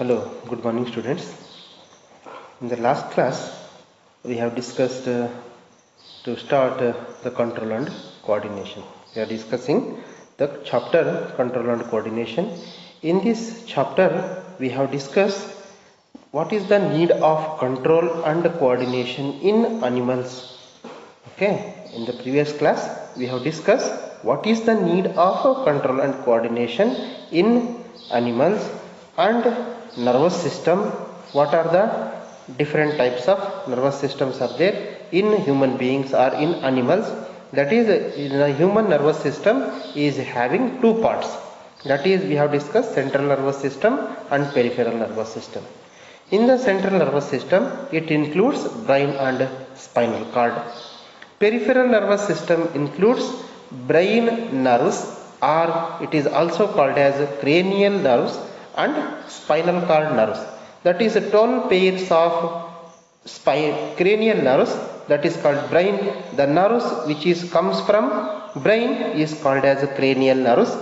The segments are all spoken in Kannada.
Hello, good morning students. In the last class we have discussed to start the control and coordination. We are discussing the chapter control and coordination. In this chapter we have discussed what is the need of control and coordination in animals. Okay, in the previous class we have discussed what is the need of control and coordination in animals and nervous system. What are the different types of nervous systems are there in human beings or in animals? That is, in the human nervous system is having two parts. That is, we have discussed central nervous system and peripheral nervous system. In the central nervous system, it includes brain and spinal cord. Peripheral nervous system includes brain nerves, or it is also called as cranial nerves and spinal cord nerves. That is 12 pairs of cranial nerves, that is called brain. The nerves which comes from brain is called as cranial nerves.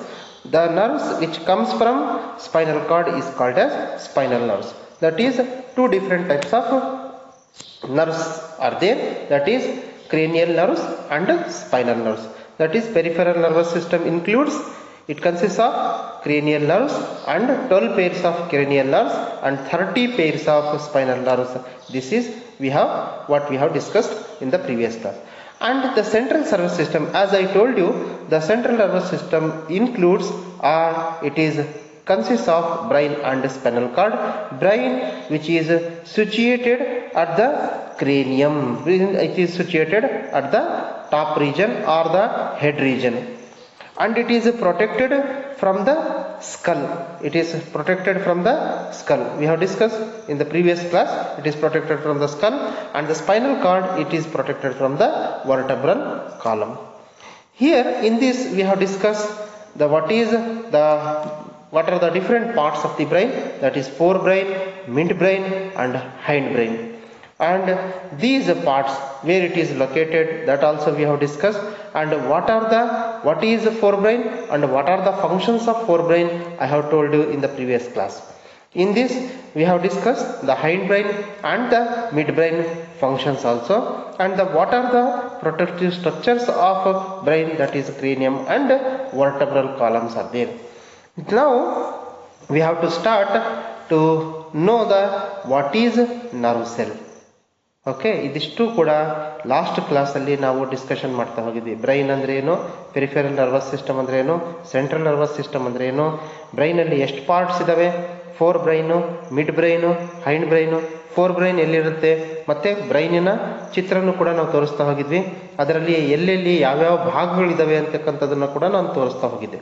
The nerves which comes from spinal cord is called as spinal nerves. That is two different types of nerves are there, that is cranial nerves and spinal nerves. That is peripheral nervous system includes, it consists of cranial nerves and 12 pairs of cranial nerves and 30 pairs of spinal nerves. This is what we have discussed in the previous class. And the central nervous system, as I told you, the central nervous system includes, or it is consists of brain and spinal cord. Brain, which is situated at the cranium, it is situated at the top region or the head region, and it is protected from the skull. It is protected from the skull. We have discussed in the previous class, it is protected from the skull, and the spinal cord, it is protected from the vertebral column. Here in this we have discussed what are the different parts of the brain, that is forebrain, midbrain and hindbrain. And these parts, where it is located, that also we have discussed. And what is forebrain and what are the functions of forebrain, I have told you in the previous class. In this we have discussed the hindbrain and the midbrain functions also, and what are the protective structures of brain, that is cranium and vertebral columns are there. Now we have to start to know what is nerve cell. Okay, ಇದಿಷ್ಟು ಕೂಡ ಲಾಸ್ಟ್ ಕ್ಲಾಸಲ್ಲಿ ನಾವು ಡಿಸ್ಕಷನ್ ಮಾಡ್ತಾ ಹೋಗಿದ್ವಿ. ಬ್ರೈನ್ ಅಂದರೆ ಏನು, ಪೆರಿಫೆರಲ್ ನರ್ವಸ್ ಸಿಸ್ಟಮ್ ಅಂದರೆ ಏನು, ಸೆಂಟ್ರಲ್ ನರ್ವಸ್ ಸಿಸ್ಟಮ್ ಅಂದರೆ ಏನು, ಬ್ರೈನಲ್ಲಿ ಎಷ್ಟು ಪಾರ್ಟ್ಸ್ ಇದ್ದಾವೆ, four brain, mid brain, hind brain. Four brain ಎಲ್ಲಿರುತ್ತೆ, ಮತ್ತು ಬ್ರೈನಿನ ಚಿತ್ರನೂ ಕೂಡ ನಾವು ತೋರಿಸ್ತಾ ಹೋಗಿದ್ವಿ. ಅದರಲ್ಲಿ ಎಲ್ಲೆಲ್ಲಿ ಯಾವ್ಯಾವ ಭಾಗಗಳಿದ್ದಾವೆ ಅಂತಕ್ಕಂಥದ್ದನ್ನು ಕೂಡ ನಾನು ತೋರಿಸ್ತಾ ಹೋಗಿದ್ದೆ.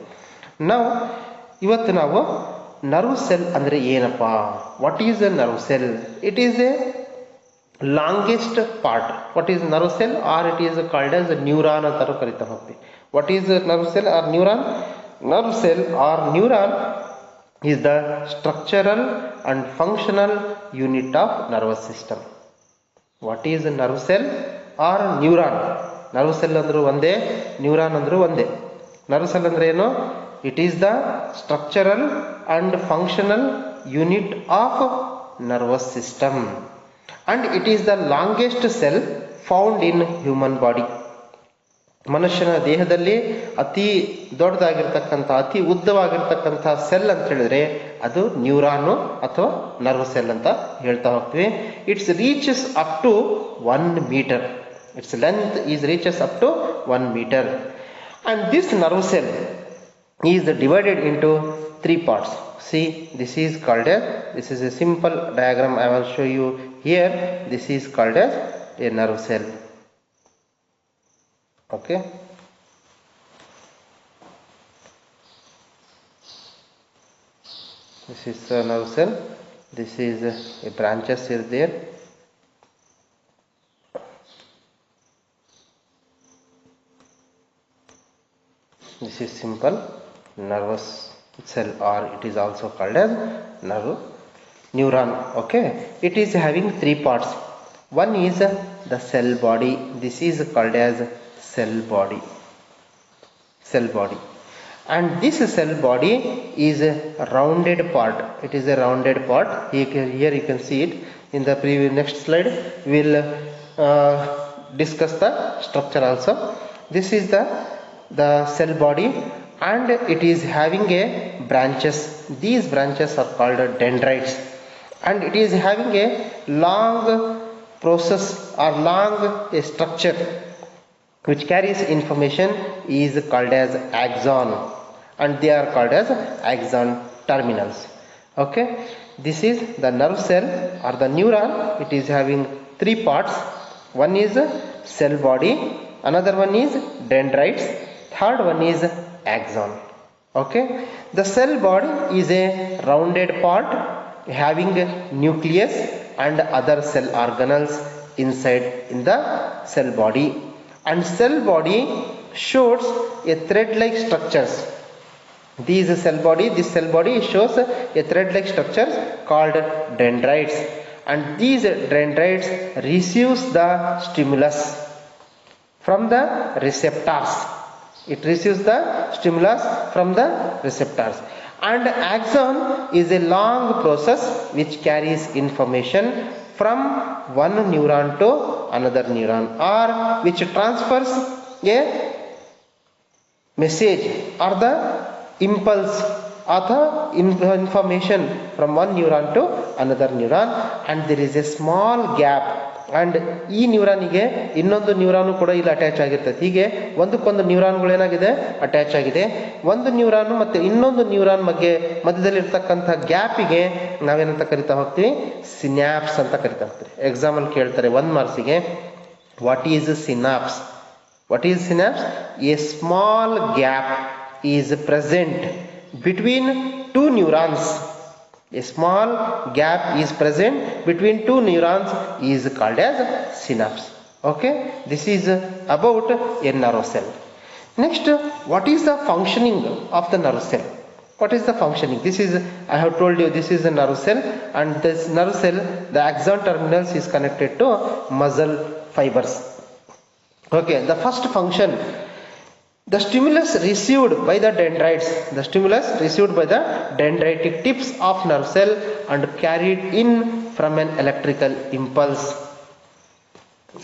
ಇವತ್ತು ನಾವು ನರ್ವ್ ಸೆಲ್ ಅಂದರೆ ಏನಪ್ಪ, what is a nerve cell? It is A longest part. What is nerve cell, or it is called as neuron ಅಂತಾನು ಕರೀತಾ ಹೋಗ್ತೀವಿ. What is nerve cell or neuron? Nerve cell or neuron is the structural and functional unit of nervous system. What is nerve cell or neuron? nerve cell ಅಂದ್ರೂ ಒಂದೇ, ನ್ಯೂರಾನ್ ಅಂದ್ರೂ ಒಂದೇ. nerve cell ಅಂದ್ರೆ ಏನು? It is the structural and functional unit of nervous system. And it is the longest cell found in human body. ಮನುಷ್ಯನ ದೇಹದಲ್ಲಿ ಅತಿ ದೊಡ್ಡದಾಗಿರ್ತಕ್ಕಂಥ, ಅತಿ ಉದ್ದವಾಗಿರ್ತಕ್ಕಂಥ ಸೆಲ್ ಅಂತ ಹೇಳಿದ್ರೆ ಅದು ನ್ಯೂರಾನು ಅಥವಾ ನರ್ವ್ ಸೆಲ್ ಅಂತ ಹೇಳ್ತಾ ಹೋಗ್ತೀವಿ. It's reaches up to 1 meter. It's length is reaches up to 1 meter. And this nerve cell is divided into 3 parts. See, this is a simple diagram I will show you here. This is called as a nerve cell. Okay, this is a nerve cell. This is a branches is there. This is simple nervous cell, or it is also called as neuron. Okay, it is having 3 parts. One is the cell body. This is called as cell body. and this cell body is a rounded part. It is a rounded part. Here you can see it in the previous next slide. We'll discuss the structure also. This is the cell body, and it is having a branches. These branches are called dendrites, and it is having a long process or long structure which carries information is called as axon, and they are called as axon terminals. Okay, this is the nerve cell or the neuron. It is having three parts. One is cell body, another one is dendrites, third one is axon. Okay, the cell body is a rounded part having a nucleus and other cell organelles inside in the cell body, and cell body shows a thread-like structures. This cell body shows a thread-like structures called dendrites, and these dendrites receives the stimulus from the receptors. It receives the stimulus from the receptors, and axon is a long process which carries information from one neuron to another neuron, or which transfers a message or the impulse or the information from one neuron to another neuron, and there is a small gap. and ಈ ನ್ಯೂರಾನಿಗೆ ಇನ್ನೊಂದು ನ್ಯೂರಾನು ಕೂಡ ಇಲ್ಲಿ ಅಟ್ಯಾಚ್ ಆಗಿರ್ತದೆ. ಹೀಗೆ ಒಂದಕ್ಕೊಂದು ನ್ಯೂರಾನ್ಗಳು ಏನಾಗಿದೆ ಅಟ್ಯಾಚ್ ಆಗಿದೆ. ಒಂದು ನ್ಯೂರಾನ್ ಮತ್ತೆ ಇನ್ನೊಂದು ನ್ಯೂರಾನ್ ಮಧ್ಯದಲ್ಲಿ ಇರ್ತಕ್ಕಂಥ ಗ್ಯಾಪಿಗೆ ನಾವೇನಂತ ಕರಿತಾ ಹೋಗ್ತೀವಿ, ಸಿನ್ಯಾಪ್ಸ್ ಅಂತ ಕರಿತಾ ಹೋಗ್ತೀವಿ. ಎಕ್ಸಾಂಪಲ್ ಕೇಳ್ತಾರೆ 1 ಮಾರ್ಕ್ಸಿಗೆ, what is synapse? What is synapse? A small gap is present between two neurons. A small gap is present between two neurons is called as synapse. Okay, this is about a nerve cell. Next, what is the functioning of the nerve cell? What is the functioning? This is, I have told you, this is a nerve cell, and this nerve cell, the axon terminals is connected to muscle fibers. Okay, the first function, the stimulus received by the dendrites, the stimulus received by the dendritic tips of nerve cell and carried in from an electrical impulse.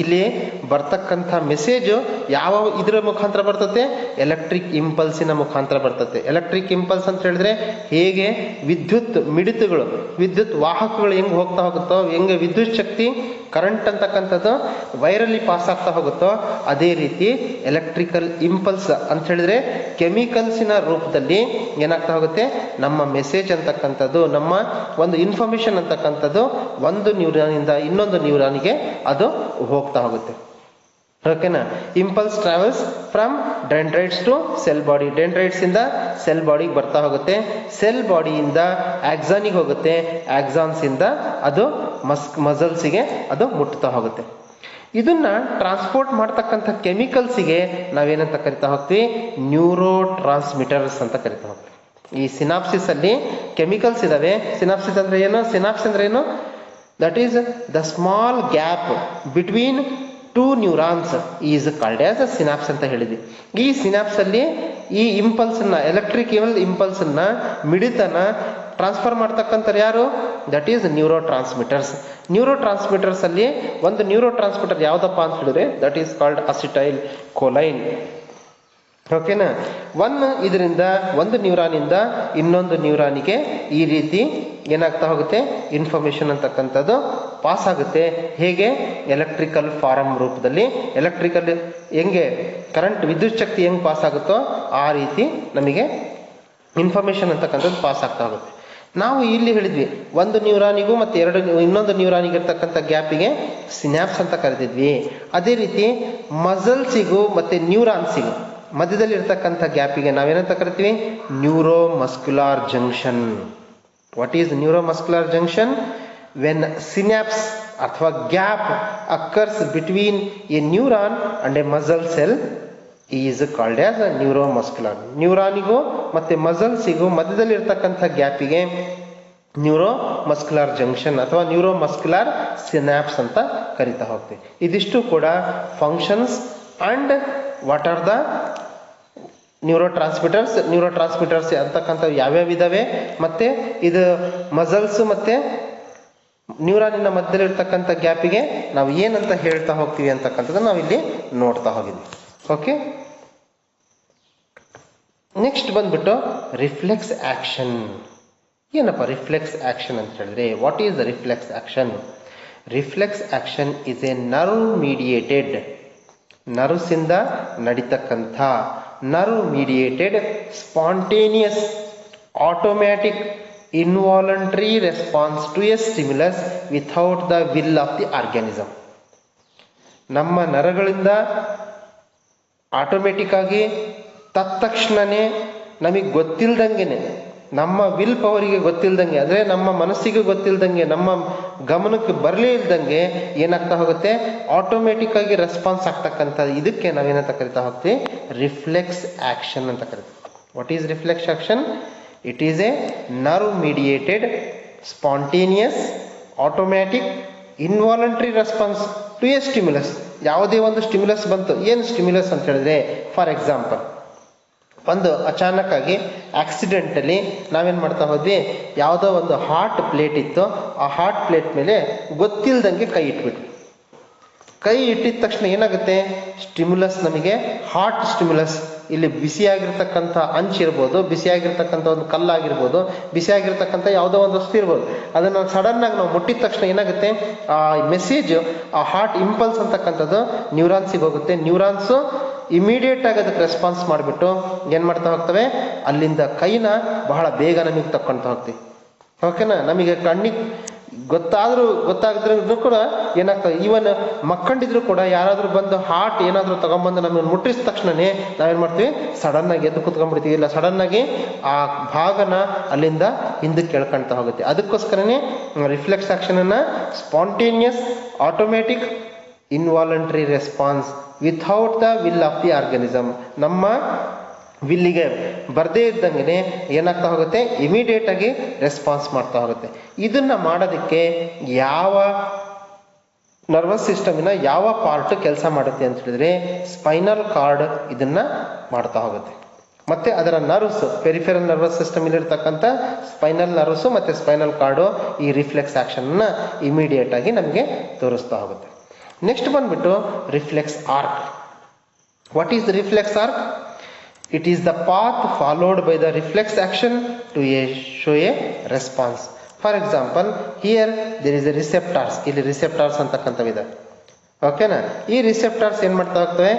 ಇಲ್ಲಿ ಬರ್ತಕ್ಕಂಥ ಮೆಸೇಜ್ ಯಾವ ಇದರ ಮುಖಾಂತರ ಬರ್ತದೆ? ಎಲೆಕ್ಟ್ರಿಕ್ ಇಂಪಲ್ಸಿನ ಮುಖಾಂತರ ಬರ್ತದೆ. ಎಲೆಕ್ಟ್ರಿಕ್ ಇಂಪಲ್ಸ್ ಅಂತ ಹೇಳಿದ್ರೆ ಹೇಗೆ ವಿದ್ಯುತ್ ಮಿಡಿತಗಳು, ವಿದ್ಯುತ್ ವಾಹಕಗಳು ಹೆಂಗೆ ಹೋಗ್ತಾ ಹೋಗುತ್ತೋ, ಹೆಂಗೆ ವಿದ್ಯುತ್ ಶಕ್ತಿ ಕರೆಂಟ್ ಅಂತಕ್ಕಂಥದ್ದು ವೈರಲ್ಲಿ ಪಾಸ್ ಆಗ್ತಾ ಹೋಗುತ್ತೋ, ಅದೇ ರೀತಿ ಎಲೆಕ್ಟ್ರಿಕಲ್ ಇಂಪಲ್ಸ್ ಅಂತ ಹೇಳಿದ್ರೆ ಕೆಮಿಕಲ್ಸಿನ ರೂಪದಲ್ಲಿ ಏನಾಗ್ತಾ ಹೋಗುತ್ತೆ, ನಮ್ಮ ಮೆಸೇಜ್ ಅಂತಕ್ಕಂಥದ್ದು, ನಮ್ಮ ಒಂದು ಇನ್ಫಾರ್ಮೇಶನ್ ಅಂತಕ್ಕಂಥದ್ದು ಒಂದು ನ್ಯೂರಾನಿಂದ ಇನ್ನೊಂದು ನ್ಯೂರಾನಿಗೆ ಅದು ಹೋಗ್ತಾ ಹೋಗುತ್ತೆ. ಓಕೆನಾ? Impulse travels from dendrites to cell body. Dendrites ಇಂದ ಸೆಲ್ ಬಾಡಿಗೆ ಬರ್ತಾ ಹೋಗುತ್ತೆ, ಸೆಲ್ ಬಾಡಿಯಿಂದ ಆಕ್ಸಾನಿಗೆ ಹೋಗುತ್ತೆ, ಆಕ್ಸಾನ್ಸ್ ಇಂದ ಅದು ಮಸಲ್ಸಿಗೆ ಅದು ಮುಟ್ತಾ ಹೋಗುತ್ತೆ. ಇದನ್ನ ಟ್ರಾನ್ಸ್ಪೋರ್ಟ್ ಮಾಡ್ತಕ್ಕಂಥ ಕೆಮಿಕಲ್ಸಿಗೆ ನಾವೇನಂತ ಕರಿತಾ ಹೋಗ್ತೀವಿ? ನ್ಯೂರೋ ಟ್ರಾನ್ಸ್ಮಿಟರ್ಸ್ ಅಂತ ಕರಿತಾ ಹೋಗ್ತೀವಿ. ಈ ಸಿನಾಪ್ಸಿಸ್ ಅಲ್ಲಿ ಕೆಮಿಕಲ್ಸ್ ಇದಾವೆ. ಸಿನಾಪ್ಸಿಸ್ ಅಂದ್ರೆ ಏನು? ಸಿನಾಪ್ಸ್ ಅಂದ್ರೆ ಏನು? That is the small gap between two neurons is called as synapse ಅಂತ ಹೇಳಿದ್ವಿ. ಈ ಸಿನಾಪ್ಸ್ ಅಲ್ಲಿ ಈ ಇಂಪಲ್ಸ್ ಅನ್ನ, ಎಲೆಕ್ಟ್ರಿಕಲ್ ಇಂಪಲ್ಸ್ ಅನ್ನ, ಮಿಡಿತನ ಟ್ರಾನ್ಸ್ಫರ್ ಮಾಡ್ತಕ್ಕಂಥ ಯಾರು? That is neuro transmitters. Neuro transmitters ಅಲ್ಲಿ ಒಂದು ನ್ಯೂರೋ ಟ್ರಾನ್ಸ್ಮಿಟರ್ ಯಾವ್ದಪ್ಪ ಅಂತ ಹೇಳಿದ್ರೆ ದಟ್ ಈಸ್ ಕಾಲ್ಡ್ ಅಸಿಟೈಲ್ ಕೊಲೈನ್. ಓಕೆನಾ? ಇದರಿಂದ ಒಂದು ನ್ಯೂರಾನಿಂದ ಇನ್ನೊಂದು ನ್ಯೂರಾನಿಗೆ ಈ ರೀತಿ ಏನಾಗ್ತಾ ಹೋಗುತ್ತೆ, ಇನ್ಫಾರ್ಮೇಶನ್ ಅಂತಕ್ಕಂಥದ್ದು ಪಾಸ್ ಆಗುತ್ತೆ. ಹೇಗೆ? ಎಲೆಕ್ಟ್ರಿಕಲ್ ಫಾರಮ್ ರೂಪದಲ್ಲಿ. ಎಲೆಕ್ಟ್ರಿಕಲ್ ಹೆಂಗೆ ಕರೆಂಟ್ ವಿದ್ಯುತ್ ಶಕ್ತಿ ಹೆಂಗೆ ಪಾಸ್ ಆಗುತ್ತೋ ಆ ರೀತಿ ನಮಗೆ ಇನ್ಫಾರ್ಮೇಶನ್ ಅಂತಕ್ಕಂಥದ್ದು ಪಾಸ್ ಆಗ್ತಾ ಹೋಗುತ್ತೆ. ನಾವು ಇಲ್ಲಿ ಹೇಳಿದ್ವಿ ಒಂದು ನ್ಯೂರಾನಿಗೂ ಮತ್ತೆ ಇನ್ನೊಂದು ನ್ಯೂರಾನಿಗೆ ಇರ್ತಕ್ಕಂಥ ಗ್ಯಾಪಿಗೆ ಸಿನ್ಯಾಪ್ಸ್ ಅಂತ ಕರೆದಿದ್ವಿ. ಅದೇ ರೀತಿ ಮಸಲ್ಸಿಗೂ ಮತ್ತೆ ನ್ಯೂರಾನ್ಸಿಗೂ ಮಧ್ಯದಲ್ಲಿ ಇರ್ತಕ್ಕಂಥ ಗ್ಯಾಪಿಗೆ ನಾವೇನಂತ ಕರಿತೀವಿ? Neuromuscular junction. What is neuromuscular junction? When synapse ಅಥವಾ gap occurs between a neuron and a muscle cell is called as neuromuscular. ನ್ಯೂರಾನಿಗೂ ಮತ್ತೆ ಮಸಲ್ಸಿಗೂ ಮಧ್ಯದಲ್ಲಿ ಇರ್ತಕ್ಕಂಥ ಗ್ಯಾಪಿಗೆ ನ್ಯೂರೋ ಮಸ್ಕ್ಯುಲಾರ್ ಜಂಕ್ಷನ್ ಅಥವಾ ನ್ಯೂರೋ ಮಸ್ಕ್ಯುಲಾರ್ ಸಿನ್ಯಾಪ್ಸ್ ಅಂತ ಕರಿತಾ ಹೋಗ್ತೀವಿ. ಇದಿಷ್ಟು ಕೂಡ functions and what are the neurotransmitters ಅಂತಕ್ಕಂಥವು ಯಾವ್ಯಾವ ಇದಾವೆ, ಮತ್ತೆ ಇದು ಮಸಲ್ಸ್ ಮತ್ತೆ ನ್ಯೂರಾನಿನ ಮಧ್ಯದಲ್ಲಿರ್ತಕ್ಕಂಥ ಗ್ಯಾಪಿಗೆ ನಾವು ಏನಂತ ಹೇಳ್ತಾ ಹೋಗ್ತೀವಿ ಅಂತಕ್ಕಂಥದ್ದು ನಾವು ಇಲ್ಲಿ ನೋಡ್ತಾ ಹೋಗಿದ್ವಿ. ಓಕೆ, ನೆಕ್ಸ್ಟ್ ಬಂದ್ಬಿಟ್ಟು ರಿಫ್ಲೆಕ್ಸ್ ಆಕ್ಷನ್. ಏನಪ್ಪ ರಿಫ್ಲೆಕ್ಸ್ ಆಕ್ಷನ್ ಅಂತ ಹೇಳಿದ್ರೆ, what is the reflex action? Reflex action is a nerve mediated, nerves ಇಂದ ನಡೀತಕ್ಕಂಥ nerve mediated spontaneous automatic involuntary response to a stimulus without the will of the organism. ನಮ್ಮ ನರಗಳಿಂದ ಆಟೋಮೆಟಿಕ್ ಆಗಿ ತತ್ಕ್ಷಣನೇ ನಮಗೆ ಗೊತ್ತಿಲ್ದಂಗೆನೆ, ನಮ್ಮ ವಿಲ್ ಪವರಿಗೆ ಗೊತ್ತಿಲ್ದಂಗೆ, ಅಂದರೆ ನಮ್ಮ ಮನಸ್ಸಿಗೆ ಗೊತ್ತಿಲ್ದಂಗೆ, ನಮ್ಮ ಗಮನಕ್ಕೆ ಬರಲೇ ಇಲ್ದಂಗೆ ಏನಾಗ್ತಾ ಹೋಗುತ್ತೆ, ಆಟೋಮೆಟಿಕ್ ಆಗಿ ರೆಸ್ಪಾನ್ಸ್ ಆಗ್ತಕ್ಕಂಥ ಇದಕ್ಕೆ ನಾವೇನಂತ ಕರಿತಾ ಹೋಗ್ತೀವಿ, ರಿಫ್ಲೆಕ್ಸ್ ಆಕ್ಷನ್ ಅಂತ ಕರಿತೀವಿ. What is reflex action? It is a nerve mediated spontaneous automatic involuntary response to a stimulus. ಯಾವುದೇ ಒಂದು ಸ್ಟಿಮ್ಯುಲಸ್ ಬಂತು, ಏನು ಸ್ಟಿಮ್ಯುಲಸ್ ಅಂತ ಹೇಳಿದ್ರೆ, ಫಾರ್ ಎಕ್ಸಾಂಪಲ್ ಒಂದು ಅಚಾನಕ್ ಆಗಿ ಆಕ್ಸಿಡೆಂಟಲ್ಲಿ ನಾವೇನು ಮಾಡ್ತಾ ಹೋದ್ವಿ, ಯಾವುದೋ ಒಂದು ಹಾಟ್ ಪ್ಲೇಟ್ ಇತ್ತು, ಆ ಹಾಟ್ ಪ್ಲೇಟ್ ಮೇಲೆ ಗೊತ್ತಿಲ್ದಂಗೆ ಕೈ ಇಟ್ಬಿಟ್ವಿ. ಕೈ ಇಟ್ಟಿದ ತಕ್ಷಣ ಏನಾಗುತ್ತೆ, ಸ್ಟಿಮ್ಯುಲಸ್ ನಮಗೆ ಹಾಟ್ ಸ್ಟಿಮ್ಯುಲಸ್, ಇಲ್ಲಿ ಬಿಸಿಯಾಗಿರ್ತಕ್ಕಂಥ ಅಂಚಿರ್ಬೋದು, ಬಿಸಿಯಾಗಿರ್ತಕ್ಕಂಥ ಒಂದು ಕಲ್ಲಾಗಿರ್ಬೋದು, ಬಿಸಿಯಾಗಿರ್ತಕ್ಕಂಥ ಯಾವುದೋ ಒಂದು ವಸ್ತು ಇರ್ಬೋದು, ಅದನ್ನು ಸಡನ್ ಆಗಿ ನಾವು ಮುಟ್ಟಿದ ತಕ್ಷಣ ಏನಾಗುತ್ತೆ, ಆ ಮೆಸೇಜ್, ಆ ಹಾರ್ಟ್ ಇಂಪಲ್ಸ್ ಅಂತಕ್ಕಂಥದ್ದು ನ್ಯೂರಾನ್ಸಿಗೆ ಹೋಗುತ್ತೆ. ನ್ಯೂರಾನ್ಸು ಇಮಿಡಿಯೇಟ್ ಆಗಿ ಅದಕ್ಕೆ ರೆಸ್ಪಾನ್ಸ್ ಮಾಡಿಬಿಟ್ಟು ಏನು ಮಾಡ್ತಾ ಹೋಗ್ತವೆ, ಅಲ್ಲಿಂದ ಕೈನ ಬಹಳ ಬೇಗ ನಮಗೆ ತಕ್ಕೊಳ್ತಾ ಹೋಗ್ತೀವಿ. ಓಕೆನಾ, ನಮಗೆ ಕಣ್ಣಿಗೆ ಗೊತ್ತಾಗದ್ರೂ ಕೂಡ ಏನಾಗ್ತದೆ, ಈವನ್ ಮಕ್ಕಂಡಿದ್ರು ಕೂಡ ಯಾರಾದ್ರೂ ಬಂದು ಹಾರ್ಟ್ ಏನಾದರೂ ತಗೊಂಡ್ಬಂದು ನಮಗೆ ಮುಟ್ಟಿಸಿದ ತಕ್ಷಣನೇ ನಾವೇನು ಮಾಡ್ತೀವಿ, ಸಡನ್ ಆಗಿ ಎದ್ದು ಕೂತ್ಕೊಂಡ್ಬಿಡ್ತೀವಿ, ಇಲ್ಲ ಸಡನ್ ಆಗಿ ಆ ಭಾಗನ ಅಲ್ಲಿಂದ ಹಿಂದಕ್ಕೆ ಎಳ್ಕೊಳ್ತಾ ಹೋಗುತ್ತೆ. ಅದಕ್ಕೋಸ್ಕರನೇ ರಿಫ್ಲೆಕ್ಸ್ ಆಕ್ಷನ್ ಅನ್ನ spontaneous automatic involuntary response without the will of the organism, ನಮ್ಮ ವಿಲ್ಲಿಗೆ ಬರದೇ ಇದ್ದಂಗೆ ಏನಾಗ್ತಾ ಹೋಗುತ್ತೆ, ಇಮಿಡಿಯೇಟ್ ಆಗಿ ರೆಸ್ಪಾನ್ಸ್ ಮಾಡ್ತಾ ಹೋಗುತ್ತೆ. ಇದನ್ನ ಮಾಡೋದಕ್ಕೆ ಯಾವ ನರ್ವಸ್ ಸಿಸ್ಟಮಿನ ಯಾವ ಪಾರ್ಟ್ ಕೆಲಸ ಮಾಡುತ್ತೆ ಅಂತ ಹೇಳಿದ್ರೆ, ಸ್ಪೈನಲ್ ಕಾರ್ಡ್ ಇದನ್ನ ಮಾಡ್ತಾ ಹೋಗುತ್ತೆ. ಮತ್ತೆ ಅದರ ನರ್ವ್ಸ್, ಪೆರಿಫೆರಲ್ ನರ್ವಸ್ ಸಿಸ್ಟಮ್ ಇಲ್ಲಿರ್ತಕ್ಕಂಥ ಸ್ಪೈನಲ್ ನರ್ವ್ಸ್ ಮತ್ತೆ ಸ್ಪೈನಲ್ ಕಾರ್ಡು ಈ ರಿಫ್ಲೆಕ್ಸ್ ಆಕ್ಷನ್ ಅನ್ನ ಇಮಿಡಿಯೇಟ್ ಆಗಿ ನಮಗೆ ತೋರಿಸ್ತಾ ಹೋಗುತ್ತೆ. ನೆಕ್ಸ್ಟ್ ಬಂದ್ಬಿಟ್ಟು reflex arc. What is the reflex arc? It is the path followed by the reflex action to show a response. For example, here there is a receptors. ಇಲ್ಲಿ ರಿಸೆಪ್ಟಾರ್ಸ್ ಅಂತಕ್ಕಂಥವಿದೆ. ಓಕೆನಾ, ಈ ರಿಸೆಪ್ಟಾರ್ಸ್ ಏನು ಮಾಡ್ತಾ ಹೋಗ್ತವೆ,